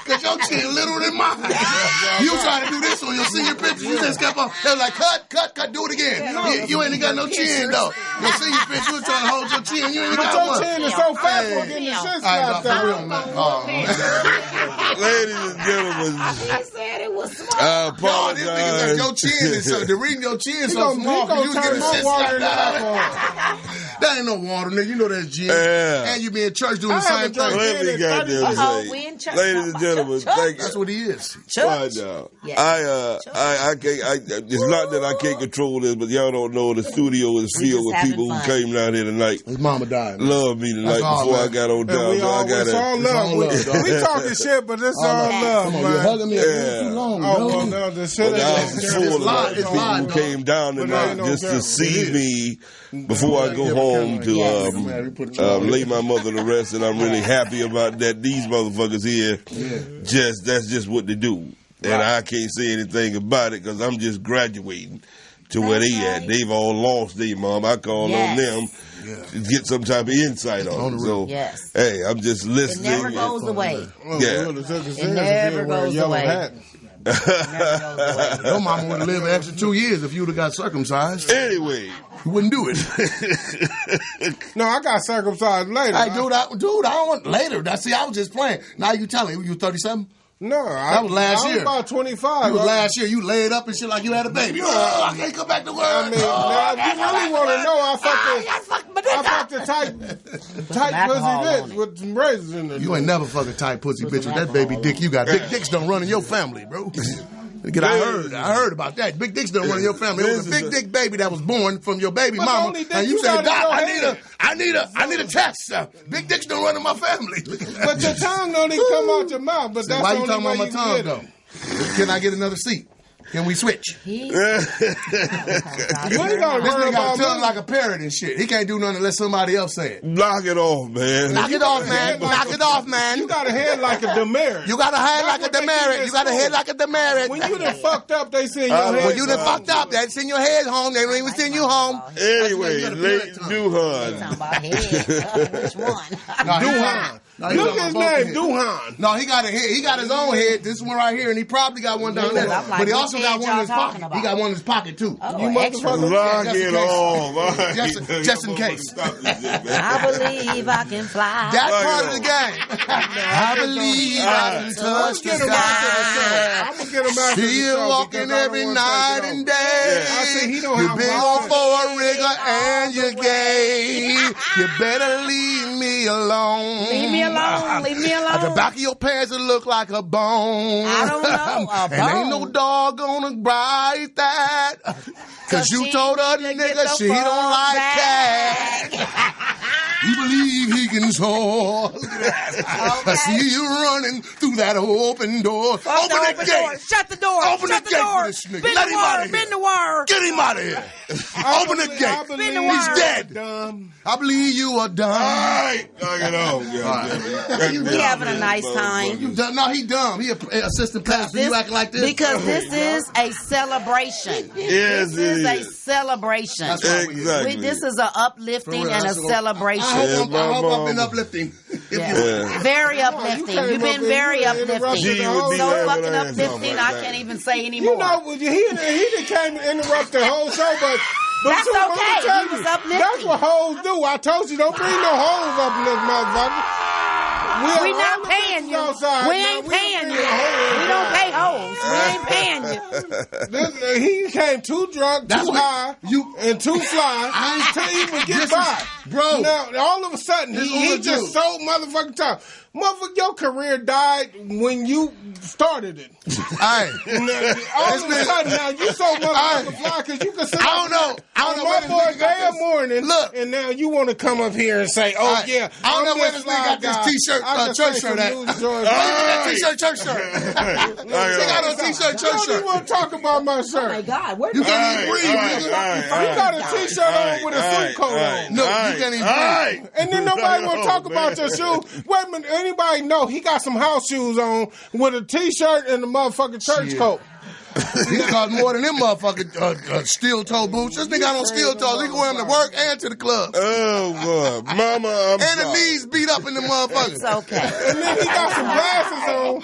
[SPEAKER 9] Because your chin littler than mine. You trying to do this on your senior picture. You just kept on. They was like, cut, do it again. You ain't got no chin, though. Your senior picture, you was trying to hold your chin. You ain't got
[SPEAKER 6] Your
[SPEAKER 9] one.
[SPEAKER 6] chin is so fat for getting the shit slapped
[SPEAKER 9] For real,
[SPEAKER 6] out.
[SPEAKER 9] man.
[SPEAKER 5] Ladies and gentlemen,
[SPEAKER 2] he said it was small.
[SPEAKER 5] I
[SPEAKER 9] No, this nigga said
[SPEAKER 5] apologize.
[SPEAKER 9] your chin is so. The reason your chin so
[SPEAKER 6] He
[SPEAKER 9] small,
[SPEAKER 6] gonna
[SPEAKER 9] you
[SPEAKER 6] turn
[SPEAKER 9] getting
[SPEAKER 6] more
[SPEAKER 9] shit
[SPEAKER 6] water
[SPEAKER 9] slapped
[SPEAKER 6] than
[SPEAKER 9] out.
[SPEAKER 6] alcohol.
[SPEAKER 9] That ain't no water, nigga. You know that's gin.
[SPEAKER 5] Yeah.
[SPEAKER 9] And you be in church doing the
[SPEAKER 6] I
[SPEAKER 9] same
[SPEAKER 6] haven't drunk
[SPEAKER 9] thing.
[SPEAKER 5] Let me goddamn
[SPEAKER 2] Uh-oh,
[SPEAKER 5] say,
[SPEAKER 2] we in church.
[SPEAKER 5] ladies and gentlemen, thank
[SPEAKER 9] That's what he is.
[SPEAKER 5] Find out.
[SPEAKER 2] Yes.
[SPEAKER 5] I can't. It's not that I can't control this, but y'all don't know the studio is
[SPEAKER 2] We
[SPEAKER 5] filled
[SPEAKER 2] just
[SPEAKER 5] with
[SPEAKER 2] having
[SPEAKER 5] people who
[SPEAKER 2] fun.
[SPEAKER 5] came down here tonight.
[SPEAKER 9] His mama died. Man.
[SPEAKER 5] Love me tonight
[SPEAKER 9] That's all,
[SPEAKER 5] before I
[SPEAKER 9] man.
[SPEAKER 5] got on
[SPEAKER 6] And
[SPEAKER 5] down.
[SPEAKER 6] we
[SPEAKER 5] So I
[SPEAKER 6] all,
[SPEAKER 5] got
[SPEAKER 6] it's all
[SPEAKER 5] to.
[SPEAKER 6] love.
[SPEAKER 9] love, dog.
[SPEAKER 6] We talking shit, but it's all love,
[SPEAKER 9] Come on, you're
[SPEAKER 6] man.
[SPEAKER 9] hugging me
[SPEAKER 5] Yeah.
[SPEAKER 9] too long,
[SPEAKER 6] Oh,
[SPEAKER 9] bro.
[SPEAKER 6] well, no, the shit
[SPEAKER 5] But I was
[SPEAKER 6] ain't
[SPEAKER 5] full of
[SPEAKER 9] live,
[SPEAKER 5] people
[SPEAKER 9] it's live,
[SPEAKER 5] who
[SPEAKER 9] dog.
[SPEAKER 5] came down
[SPEAKER 6] But
[SPEAKER 5] tonight
[SPEAKER 6] ain't no
[SPEAKER 5] just to
[SPEAKER 6] camera.
[SPEAKER 5] see me before I go home to lay my mother to rest, and I'm really happy about that. These motherfuckers here, that's just what they do, and I can't say anything about it because I'm just graduating to where they at. They've all lost their mom. I call on them to get some type of insight on it. So,
[SPEAKER 2] Yes.
[SPEAKER 5] hey, I'm just
[SPEAKER 2] It
[SPEAKER 5] listening.
[SPEAKER 2] never goes away.
[SPEAKER 5] Yeah.
[SPEAKER 6] It
[SPEAKER 2] never goes away. Never goes away.
[SPEAKER 9] Your mama would have lived an extra 2 years if you would have got circumcised.
[SPEAKER 5] Anyway.
[SPEAKER 9] You wouldn't do it.
[SPEAKER 6] No, I got circumcised later.
[SPEAKER 9] Hey, dude, I don't want later. I was just playing. Now you telling me you 37?
[SPEAKER 6] No,
[SPEAKER 9] that was last year.
[SPEAKER 6] I was about 25.
[SPEAKER 9] You was last year. You laid up and shit like you had a baby. Oh, I can't come back to work.
[SPEAKER 6] I mean, now, if you really want to know, I fucked a tight pussy bitch with some razors in there.
[SPEAKER 9] You ain't never fucking tight pussy bitch with that baby dick you got. Big dicks don't run in your family, bro. I heard about that. Big dicks don't run in your family. It was a big dick baby that was born from your baby mama, and you said, "Doc, I need a test. Big dicks don't run in my family."
[SPEAKER 6] But your tongue don't even come out your mouth. But that's
[SPEAKER 9] why
[SPEAKER 6] the
[SPEAKER 9] you talking
[SPEAKER 6] only
[SPEAKER 9] about my
[SPEAKER 6] way
[SPEAKER 9] tongue though? Can I get another seat? Can we switch?
[SPEAKER 6] You
[SPEAKER 9] This nigga got a tongue like a parrot and shit. He can't do nothing unless somebody else say it.
[SPEAKER 5] Knock it off, man.
[SPEAKER 9] Knock it off, man. Knock it off, man.
[SPEAKER 6] You got a head like a demerit.
[SPEAKER 9] You got a head like a demerit. You got a head like a demerit.
[SPEAKER 6] When you done fucked up, they send your head.
[SPEAKER 9] When you done fucked up, they send your head home. They don't even send you home.
[SPEAKER 5] Anyway, late Duhan.
[SPEAKER 2] Which one?
[SPEAKER 6] Duhan. Look at his name, Duhan.
[SPEAKER 9] No, he got a head. He got his own head. This one right here, and he probably got one down there. But he also got one in his pocket. He got one in his pocket too.
[SPEAKER 2] Oh,
[SPEAKER 6] you motherfucker.
[SPEAKER 5] Lock it off.
[SPEAKER 9] Just in case.
[SPEAKER 2] I believe I can fly.
[SPEAKER 9] That's part of the game. I believe I can touch the sky.
[SPEAKER 6] I'm gonna get him out.
[SPEAKER 9] See you walking every night and day. You big old for a rigger and you're gay. You better leave me alone.
[SPEAKER 2] Leave me alone. Leave me alone.
[SPEAKER 9] At the back of your pants, it look like a bone.
[SPEAKER 2] I don't know. A
[SPEAKER 9] And
[SPEAKER 2] bone.
[SPEAKER 9] ain't no dog gonna bite that. Cause you told her nigga she don't like that. You believe he can soar. I see you running through that open door. Open the gate.
[SPEAKER 2] Shut the door.
[SPEAKER 9] Open
[SPEAKER 2] Shut
[SPEAKER 9] the
[SPEAKER 2] the
[SPEAKER 9] gate
[SPEAKER 2] door.
[SPEAKER 9] for this nigga.
[SPEAKER 2] Bend
[SPEAKER 9] Let
[SPEAKER 2] the
[SPEAKER 9] him out
[SPEAKER 2] wire.
[SPEAKER 9] of here.
[SPEAKER 2] Bend the wire.
[SPEAKER 9] Get him out of here. Open the gate. He's dead. I believe you are dumb.
[SPEAKER 5] All right. Knock it off.
[SPEAKER 2] We having a nice time.
[SPEAKER 9] You dumb. No, he dumb. He a assistant pastor. You acting like this?
[SPEAKER 2] Because this is a celebration.
[SPEAKER 5] Yes,
[SPEAKER 2] This is
[SPEAKER 5] it
[SPEAKER 2] a
[SPEAKER 5] is.
[SPEAKER 2] celebration.
[SPEAKER 9] That's what we is.
[SPEAKER 5] Exactly.
[SPEAKER 2] This is an uplifting and a celebration.
[SPEAKER 9] I hope I've been uplifting.
[SPEAKER 2] Yeah. Very uplifting. You've been very uplifting.
[SPEAKER 5] G would be
[SPEAKER 2] So
[SPEAKER 5] laughing
[SPEAKER 2] fucking
[SPEAKER 5] at something
[SPEAKER 2] uplifting,
[SPEAKER 5] like
[SPEAKER 2] I
[SPEAKER 5] that.
[SPEAKER 2] can't even say anymore.
[SPEAKER 6] You know, he just came to interrupt the whole show, but
[SPEAKER 2] That's
[SPEAKER 6] too, I'm
[SPEAKER 2] okay.
[SPEAKER 6] gonna tell
[SPEAKER 2] He was
[SPEAKER 6] you,
[SPEAKER 2] uplifting.
[SPEAKER 6] that's what hoes do. I told you, don't bring no hoes up in this motherfucker.
[SPEAKER 2] We not paying you. We ain't paying you. We don't pay hoes. We ain't paying you.
[SPEAKER 6] He came too drunk,
[SPEAKER 9] That's
[SPEAKER 6] too
[SPEAKER 9] what-
[SPEAKER 6] high, and too fly to even get by.
[SPEAKER 9] Bro.
[SPEAKER 6] Now, all of a sudden,
[SPEAKER 9] This
[SPEAKER 6] he
[SPEAKER 9] is
[SPEAKER 6] just so motherfucking tough. Motherfucker, your career died when you started it.
[SPEAKER 9] Hey.
[SPEAKER 6] All of a sudden, now you so motherfucking fly because you can sit
[SPEAKER 9] I don't know
[SPEAKER 6] on my boy day morning.
[SPEAKER 9] Look.
[SPEAKER 6] And now you want to come up here and say, oh,
[SPEAKER 9] Right.
[SPEAKER 6] yeah.
[SPEAKER 9] I don't know
[SPEAKER 6] I'm
[SPEAKER 9] where
[SPEAKER 6] this
[SPEAKER 9] this nigga got
[SPEAKER 6] fly
[SPEAKER 9] this
[SPEAKER 6] guy.
[SPEAKER 9] t-shirt,
[SPEAKER 6] I can
[SPEAKER 9] church
[SPEAKER 6] say
[SPEAKER 9] shirt
[SPEAKER 6] some
[SPEAKER 9] at.
[SPEAKER 6] news joints.
[SPEAKER 9] That t-shirt, church shirt. He got on t-shirt, church
[SPEAKER 6] I don't
[SPEAKER 9] shirt.
[SPEAKER 6] even want to talk about my shirt.
[SPEAKER 2] Oh my God, where
[SPEAKER 9] You
[SPEAKER 2] did
[SPEAKER 9] can't even breathe,
[SPEAKER 6] He
[SPEAKER 9] nigga.
[SPEAKER 6] got a t-shirt on with a suit coat on.
[SPEAKER 9] No, you can't even breathe.
[SPEAKER 6] And then nobody want to talk about your shoes. Wait a minute, anybody know he got some house shoes on with a t-shirt and a motherfucking church
[SPEAKER 9] Shit.
[SPEAKER 6] coat.
[SPEAKER 9] He cost more than them motherfucking steel toe boots. This nigga got on steel toes. He can wear them to work and to the club.
[SPEAKER 5] Oh, boy. Mama, I'm
[SPEAKER 9] And the
[SPEAKER 5] sorry.
[SPEAKER 9] knees beat up in the motherfucker.
[SPEAKER 2] It's okay.
[SPEAKER 6] And then he got some glasses on.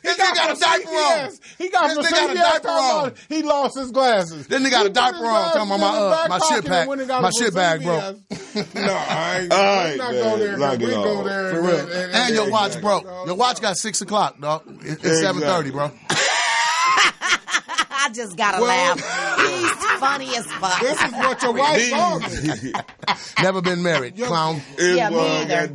[SPEAKER 9] This nigga got a diaper on.
[SPEAKER 6] He got
[SPEAKER 9] This
[SPEAKER 6] some
[SPEAKER 9] nigga got a
[SPEAKER 6] CVS
[SPEAKER 9] diaper
[SPEAKER 6] talking
[SPEAKER 9] on.
[SPEAKER 6] about He lost his glasses.
[SPEAKER 9] This nigga got a
[SPEAKER 6] He put
[SPEAKER 9] diaper
[SPEAKER 6] his
[SPEAKER 9] on. Talking about
[SPEAKER 6] glasses in
[SPEAKER 9] my
[SPEAKER 6] his
[SPEAKER 9] shit
[SPEAKER 6] back
[SPEAKER 9] bag.
[SPEAKER 6] pocket and went and got
[SPEAKER 9] My
[SPEAKER 6] them
[SPEAKER 9] shit
[SPEAKER 6] from
[SPEAKER 9] bag, bro.
[SPEAKER 6] CVS. No, I ain't.
[SPEAKER 5] All
[SPEAKER 6] Let's
[SPEAKER 5] right,
[SPEAKER 6] not
[SPEAKER 5] man.
[SPEAKER 6] go there.
[SPEAKER 5] Knock
[SPEAKER 6] We
[SPEAKER 5] it
[SPEAKER 6] go
[SPEAKER 5] off.
[SPEAKER 6] there.
[SPEAKER 9] For real. And your watch broke. Your watch got 6 o'clock, dog. It's 7:30, bro.
[SPEAKER 2] I just gotta laugh. He's funny as fuck.
[SPEAKER 6] This is what your wife told me.
[SPEAKER 9] Never been married, clown.
[SPEAKER 2] Yeah, me either.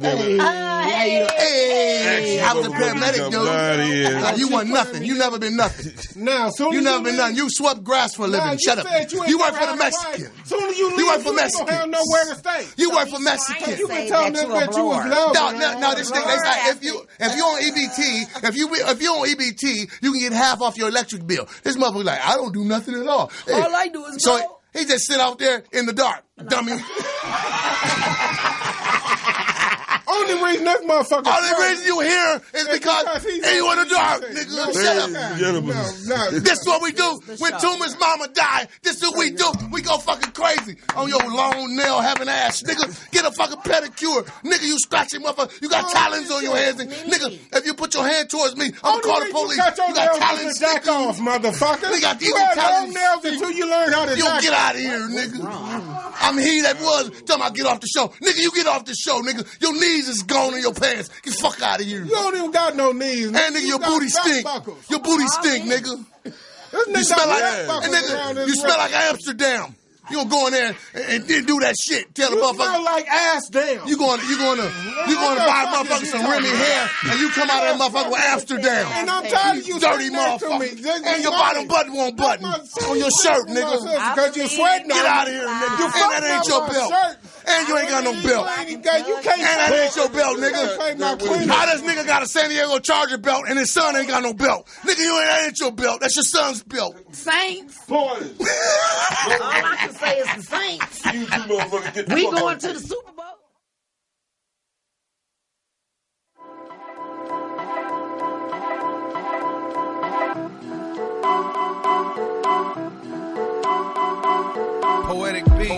[SPEAKER 9] Hey, I was a paramedic, dude. You want nothing. You never been nothing.
[SPEAKER 6] Now, soon
[SPEAKER 9] You
[SPEAKER 6] as
[SPEAKER 9] never been nothing. You swept grass for a living. Shut up. You work for the Mexican.
[SPEAKER 6] Soon as you leave,
[SPEAKER 9] You work for
[SPEAKER 6] you ain't gonna have
[SPEAKER 9] Mexican.
[SPEAKER 6] nowhere to stay.
[SPEAKER 9] You work for
[SPEAKER 2] he's
[SPEAKER 9] Mexican.
[SPEAKER 2] trying
[SPEAKER 6] You
[SPEAKER 2] to
[SPEAKER 6] been
[SPEAKER 2] say
[SPEAKER 6] telling
[SPEAKER 2] that
[SPEAKER 6] them
[SPEAKER 2] you a
[SPEAKER 6] that you was
[SPEAKER 2] blower.
[SPEAKER 6] loud.
[SPEAKER 9] No, this thing. They say if you on EBT, if you on EBT, you can get half off your electric bill. This motherfucker like, I don't do nothing at all.
[SPEAKER 2] All I do is
[SPEAKER 9] So
[SPEAKER 2] go.
[SPEAKER 9] he just sit out there in the dark, dummy.
[SPEAKER 6] On only reason this motherfucker.
[SPEAKER 9] Only reason you here is because you in the dark, nigga. Shut up. This is what we do. When Toomer's mama died, this is what we do. We go fucking crazy on your long nail having ass, nigga. Get a fucking pedicure. Nigga, you scratching motherfucker. You got talons on your hands. And, nigga, if you put your hand towards me, I'm gonna call the police. You got talons.
[SPEAKER 6] Jack off, motherfucker.
[SPEAKER 9] You got
[SPEAKER 6] you had long nails until you learn how to
[SPEAKER 9] You get out of here, nigga. I'm he that was talking about get off the show. Nigga, you get off the show, nigga. Your knees is gone in your pants. Get the fuck out of here.
[SPEAKER 6] You don't even got no knees.
[SPEAKER 9] And nigga, your booty stink. Your booty stink, nigga. You smell like Amsterdam. You gonna go in there and do that shit. Tell the motherfucker.
[SPEAKER 6] You smell like ass damn.
[SPEAKER 9] You going to buy a motherfucker some Remy hair and you come out of that motherfucker with Amsterdam.
[SPEAKER 6] And I'm tired of you
[SPEAKER 9] dirty
[SPEAKER 6] motherfucker.
[SPEAKER 9] And your bottom button won't button on your shirt, nigga.
[SPEAKER 6] Because you're sweating on
[SPEAKER 9] Get out of here, nigga. And that ain't your belt. And you ain't got no belt.
[SPEAKER 6] You can't.
[SPEAKER 9] And that ain't your belt, nigga. How does nigga got a San Diego Charger belt and his son ain't got no belt? Nigga, that ain't your belt. That's your son's belt.
[SPEAKER 2] Saints.
[SPEAKER 5] Boys.
[SPEAKER 2] All I can say is the Saints.
[SPEAKER 5] You two motherfuckers get the
[SPEAKER 2] We
[SPEAKER 5] fuck
[SPEAKER 2] going
[SPEAKER 5] out
[SPEAKER 2] to
[SPEAKER 5] of
[SPEAKER 2] the Super Bowl.
[SPEAKER 3] Poetic beats.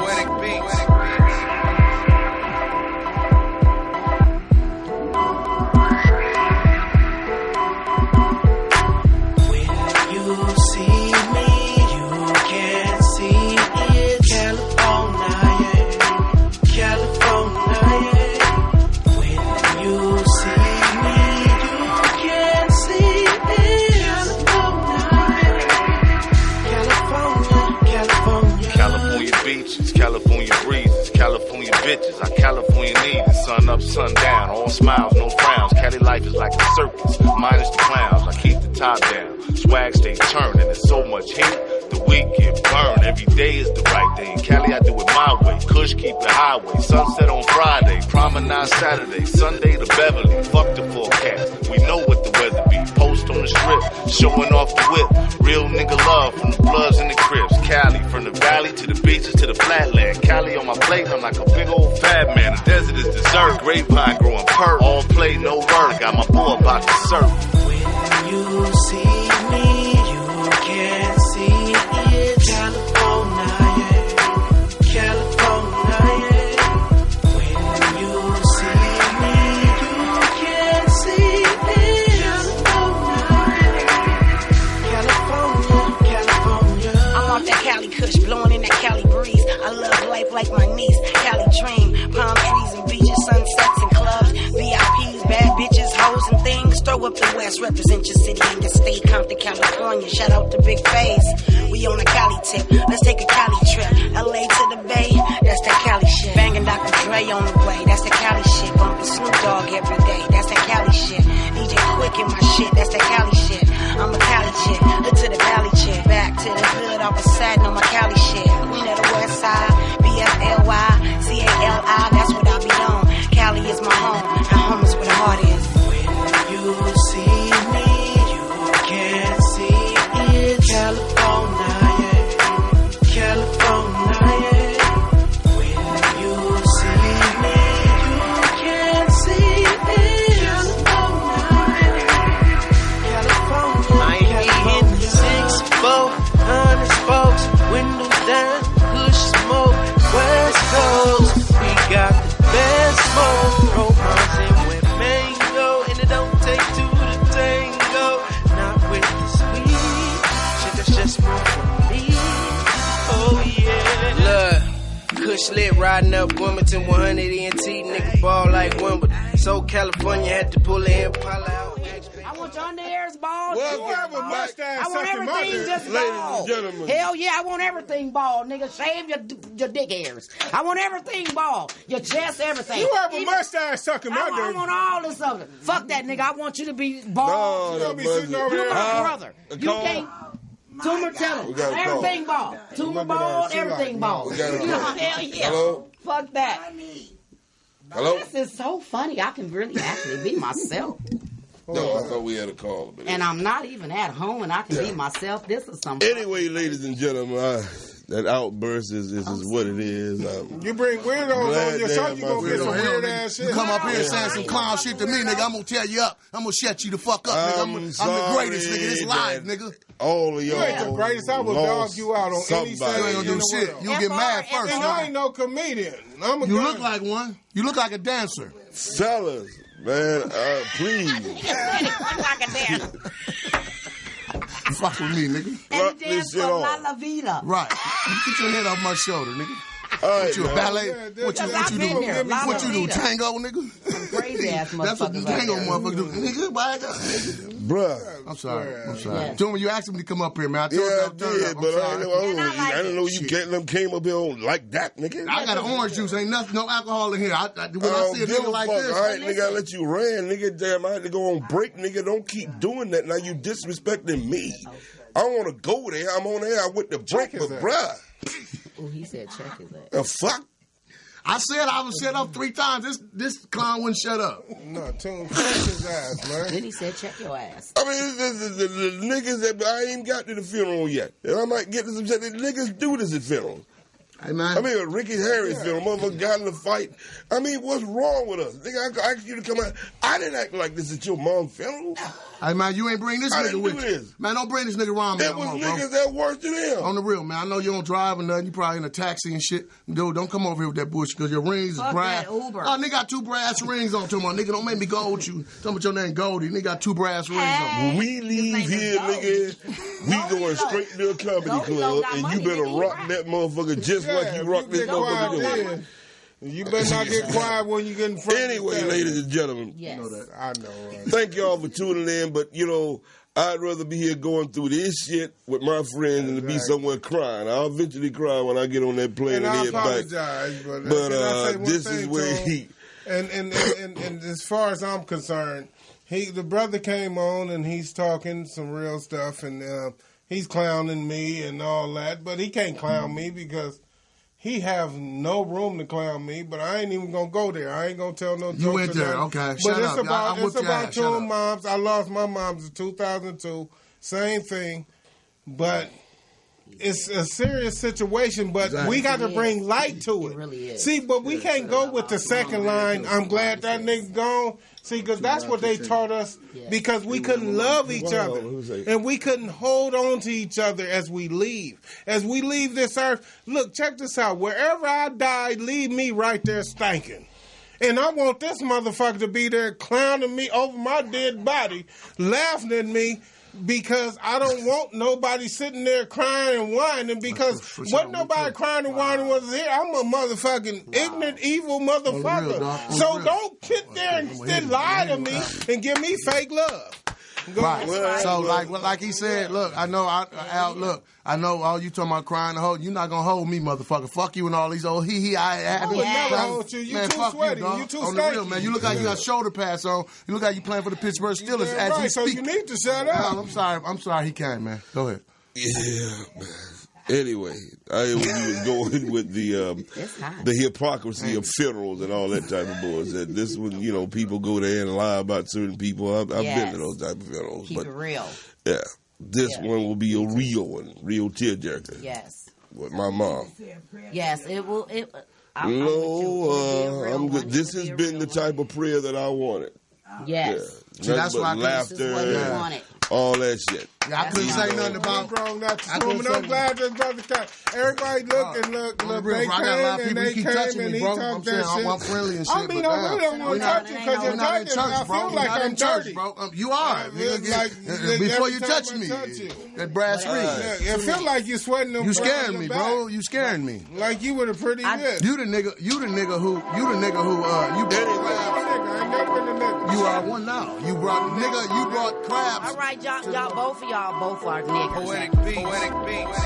[SPEAKER 3] When you see me, you can see it. California. When you see me, you can see it.
[SPEAKER 4] California beaches, California breezes, California bitches. I California need it. Sun up, sun down, all smiles, no frowns. Cali life is like a circus, minus the clowns. I keep the top down, swag stay turning. There's so much heat, the week get burned. Every day is the right day. In Cali, I do it my way. Kush keep the highway. Sunset on Friday, promenade Saturday, Sunday to Beverly. Fuck the forecast. We know what the weather be. Post on the strip, showing off the whip. Real nigga love from the Bloods and the Crips. Cali, from the valley to the beaches to the flatland. Cali on my plate, I'm like a big old fat man. The desert is dessert, grapevine growing perk. All play, no work. Got my boy about to surf.
[SPEAKER 3] When you see me, you can see it. California. When you see me, you can see it. California.
[SPEAKER 10] I'm off that Cali Kush, blowing in that Cali breeze. I love life like my niece. Cali dream, palm trees and beaches, sunsets and clubs, VIPs, bad bitches, hoes and things. Throw up the West, represent your city and your state. Compton, California. Shout out to Big Face. We on a Cali tip. Let's take a Cali trip. LA to the Bay. That's that Cali shit. Banging Dr. Dre on the way. That's that Cali shit. Bumping Snoop Dogg every day. That's that Cali shit. DJ Quick in my shit. That's that Cali shit. I'm a Cali chick. Hood to the valley chick. Back to the hood. Off a satin on my Cali shit. Queen of the West Side. BFLY. CALI. That's what I be on. Cali is my home. And home is where the heart is.
[SPEAKER 3] You see me, you can see it. California. When you see me, you can see it. California. 6-400 spokes, windows down, push smoke, West Coast. We got the best smoke, romance and with mango, and it don't take two to tango. Not with the sweet shit, that's just more for me. Oh yeah. Look, Kush lit riding up Wilmington 100 ENT, nigga ball like Wimbledon. So California had to pull the Impala out.
[SPEAKER 2] I want your underhairs bald.
[SPEAKER 6] You have a mustache.
[SPEAKER 2] I want everything just
[SPEAKER 5] Ladies
[SPEAKER 2] bald.
[SPEAKER 5] and gentlemen.
[SPEAKER 2] Hell yeah, I want everything bald, nigga. Shave your dick hairs. I want everything bald. Your chest, everything.
[SPEAKER 6] You have a mustache sucking my
[SPEAKER 2] I
[SPEAKER 6] dick.
[SPEAKER 2] want all this other. Fuck that, nigga. I want you to be bald.
[SPEAKER 5] No,
[SPEAKER 6] You be sitting over
[SPEAKER 2] You
[SPEAKER 6] there.
[SPEAKER 2] my brother. You
[SPEAKER 5] call.
[SPEAKER 2] can't. Toomer, tell him.
[SPEAKER 5] got a call.
[SPEAKER 2] Everything bald. Toomer bald, everything bald.
[SPEAKER 5] We got a call.
[SPEAKER 2] Hell yeah.
[SPEAKER 5] Hello?
[SPEAKER 2] Fuck that.
[SPEAKER 5] Hello?
[SPEAKER 2] This is so funny. I can really actually be myself.
[SPEAKER 5] No, I thought we had a call.
[SPEAKER 2] And I'm not even at home and I can be myself. This is something.
[SPEAKER 5] Anyway, ladies and gentlemen, that outburst is what it is.
[SPEAKER 6] You bring weirdos on your show, you gonna get some weird ass shit.
[SPEAKER 9] You come up here saying some clown shit to me, nigga, I'm gonna tear you up. I'm gonna shut you the fuck up, nigga. I'm the greatest, nigga. This live, nigga.
[SPEAKER 5] All of y'all.
[SPEAKER 6] You ain't the greatest. I will dog you out on any stage.
[SPEAKER 9] You ain't gonna do shit. You get mad first.
[SPEAKER 6] And I ain't no comedian.
[SPEAKER 9] You look like one. You look like a dancer.
[SPEAKER 5] Fellas, man, please.
[SPEAKER 10] I'm like a dancer.
[SPEAKER 9] Fuck with me, nigga.
[SPEAKER 2] And dance for La Vida.
[SPEAKER 9] Right. Get your head off my shoulder, nigga.
[SPEAKER 5] All right,
[SPEAKER 9] what you a ballet? What you do? What you do? Tango, nigga?
[SPEAKER 2] Some crazy ass motherfuckers.
[SPEAKER 9] That's what the tango motherfuckers do. Nigga, why that?
[SPEAKER 5] Bruh.
[SPEAKER 9] I'm sorry. Toomer, you asked him to come up here, man.
[SPEAKER 5] I did, but I didn't know you came up here like that, nigga.
[SPEAKER 9] I got an orange juice. Ain't nothing, no alcohol in here. When I see a nigga like this.
[SPEAKER 5] All right, nigga, I let you ran, nigga. Damn, I had to go on break, nigga. Don't keep doing that. Now you disrespecting me. I don't want to go there. I'm on there. I went to break, but bruh.
[SPEAKER 2] Oh, he said check his ass.
[SPEAKER 5] The fuck?
[SPEAKER 9] I said I was shut up 3 times. This clown wouldn't shut up.
[SPEAKER 6] No, Toomer, check his ass, man.
[SPEAKER 2] Then he said check your ass.
[SPEAKER 5] I mean, the niggas that I ain't got to the funeral yet. And I might get to some shit. The niggas do this at funerals.
[SPEAKER 9] Hey, man.
[SPEAKER 5] I mean, a Ricky Harris funeral, motherfucker got in a fight. I mean, what's wrong with us? Nigga, I asked you to come out. I didn't act like this at your mom's funeral.
[SPEAKER 9] Hey, man, you ain't bring this nigga with you. Man, don't bring this nigga around me.
[SPEAKER 5] There was niggas that worse than him.
[SPEAKER 9] On the real, man. I know you don't drive or nothing. You probably in a taxi and shit. Dude, don't come over here with that bullshit because your rings is brass.
[SPEAKER 2] Uber.
[SPEAKER 9] Oh, nigga got 2 brass rings on to him. Nigga, don't make me go with you. Tell me your name Goldie. Nigga got 2 brass rings on.
[SPEAKER 5] When we leave here, nigga, we going straight to a comedy club, and you better rock that motherfucker just like you rock this motherfucker.
[SPEAKER 6] You better not get quiet when you get in front.
[SPEAKER 5] Anyway, ladies and gentlemen,
[SPEAKER 2] yes.
[SPEAKER 6] You know that. I know.
[SPEAKER 5] Thank y'all for tuning in, but you know, I'd rather be here going through this shit with my friends than to be somewhere crying. I'll eventually cry when I get on that plane and head back.
[SPEAKER 6] Apologize, but
[SPEAKER 5] this is where he.
[SPEAKER 6] And as far as I'm concerned, the brother came on and he's talking some real stuff and he's clowning me and all that, but he can't clown me because he have no room to clown me, but I ain't even gonna go there. I ain't gonna tell no jokes.
[SPEAKER 9] You went there, okay.
[SPEAKER 6] But it's about 2 moms. I lost my moms in 2002. Same thing, but it's a serious situation. But we got to bring light to it.
[SPEAKER 2] Really is.
[SPEAKER 6] See, but we can't go with the second line. I'm glad that nigga gone. See, because that's what they taught us. Because we couldn't love each other, and we couldn't hold on to each other as we leave. As we leave this earth, look, check this out. Wherever I die, leave me right there stinking. And I want this motherfucker to be there clowning me over my dead body, laughing at me, because I don't want nobody sitting there crying and whining, because wasn't nobody crying and whining was here. I'm a motherfucking ignorant, evil motherfucker. So don't sit there and still lie to me and give me fake love.
[SPEAKER 9] Right. So like he said, look, I know all you talking about crying and hold. You're not gonna hold me, motherfucker. Fuck you and all these old
[SPEAKER 6] I would never hold you. You too sweaty. You too
[SPEAKER 9] on the real, man. You look like you got shoulder pads on. You look like you playing for the Pittsburgh Steelers as we speak.
[SPEAKER 6] So you need to shut up.
[SPEAKER 9] I'm sorry. He can't, man. Go ahead.
[SPEAKER 5] Yeah, man. Anyway, we was going with the hypocrisy of funerals and all that type of bullshit. This one, you know, people go there and lie about certain people. I've been to those type of funerals.
[SPEAKER 2] Keep it real.
[SPEAKER 5] Yeah. This one will be a real one, real tearjerker.
[SPEAKER 2] Yes.
[SPEAKER 5] With my mom.
[SPEAKER 2] Yes, it will.
[SPEAKER 5] I'm good. This has been the type of prayer that I wanted.
[SPEAKER 2] Yes.
[SPEAKER 5] Yeah. See, that's why laughter and all that shit.
[SPEAKER 9] Yeah, I couldn't say nothing about.
[SPEAKER 6] I'm glad this brother came. Everybody look. They came and they came and he talked that shit.
[SPEAKER 9] I'm friendly and shit.
[SPEAKER 6] I mean, I really don't want to touch you because you're touching. I feel like I'm dirty,
[SPEAKER 9] bro. You are. Before you touch me, that brass ring.
[SPEAKER 6] It feel like you're sweating them.
[SPEAKER 9] You scaring me, bro. You scaring me.
[SPEAKER 6] Like you were the pretty bitch.
[SPEAKER 9] You the nigga who you brought crabs. You are one now. You brought crabs.
[SPEAKER 2] All right, y'all, both of y'all, both are niggas.
[SPEAKER 3] Poetic beats.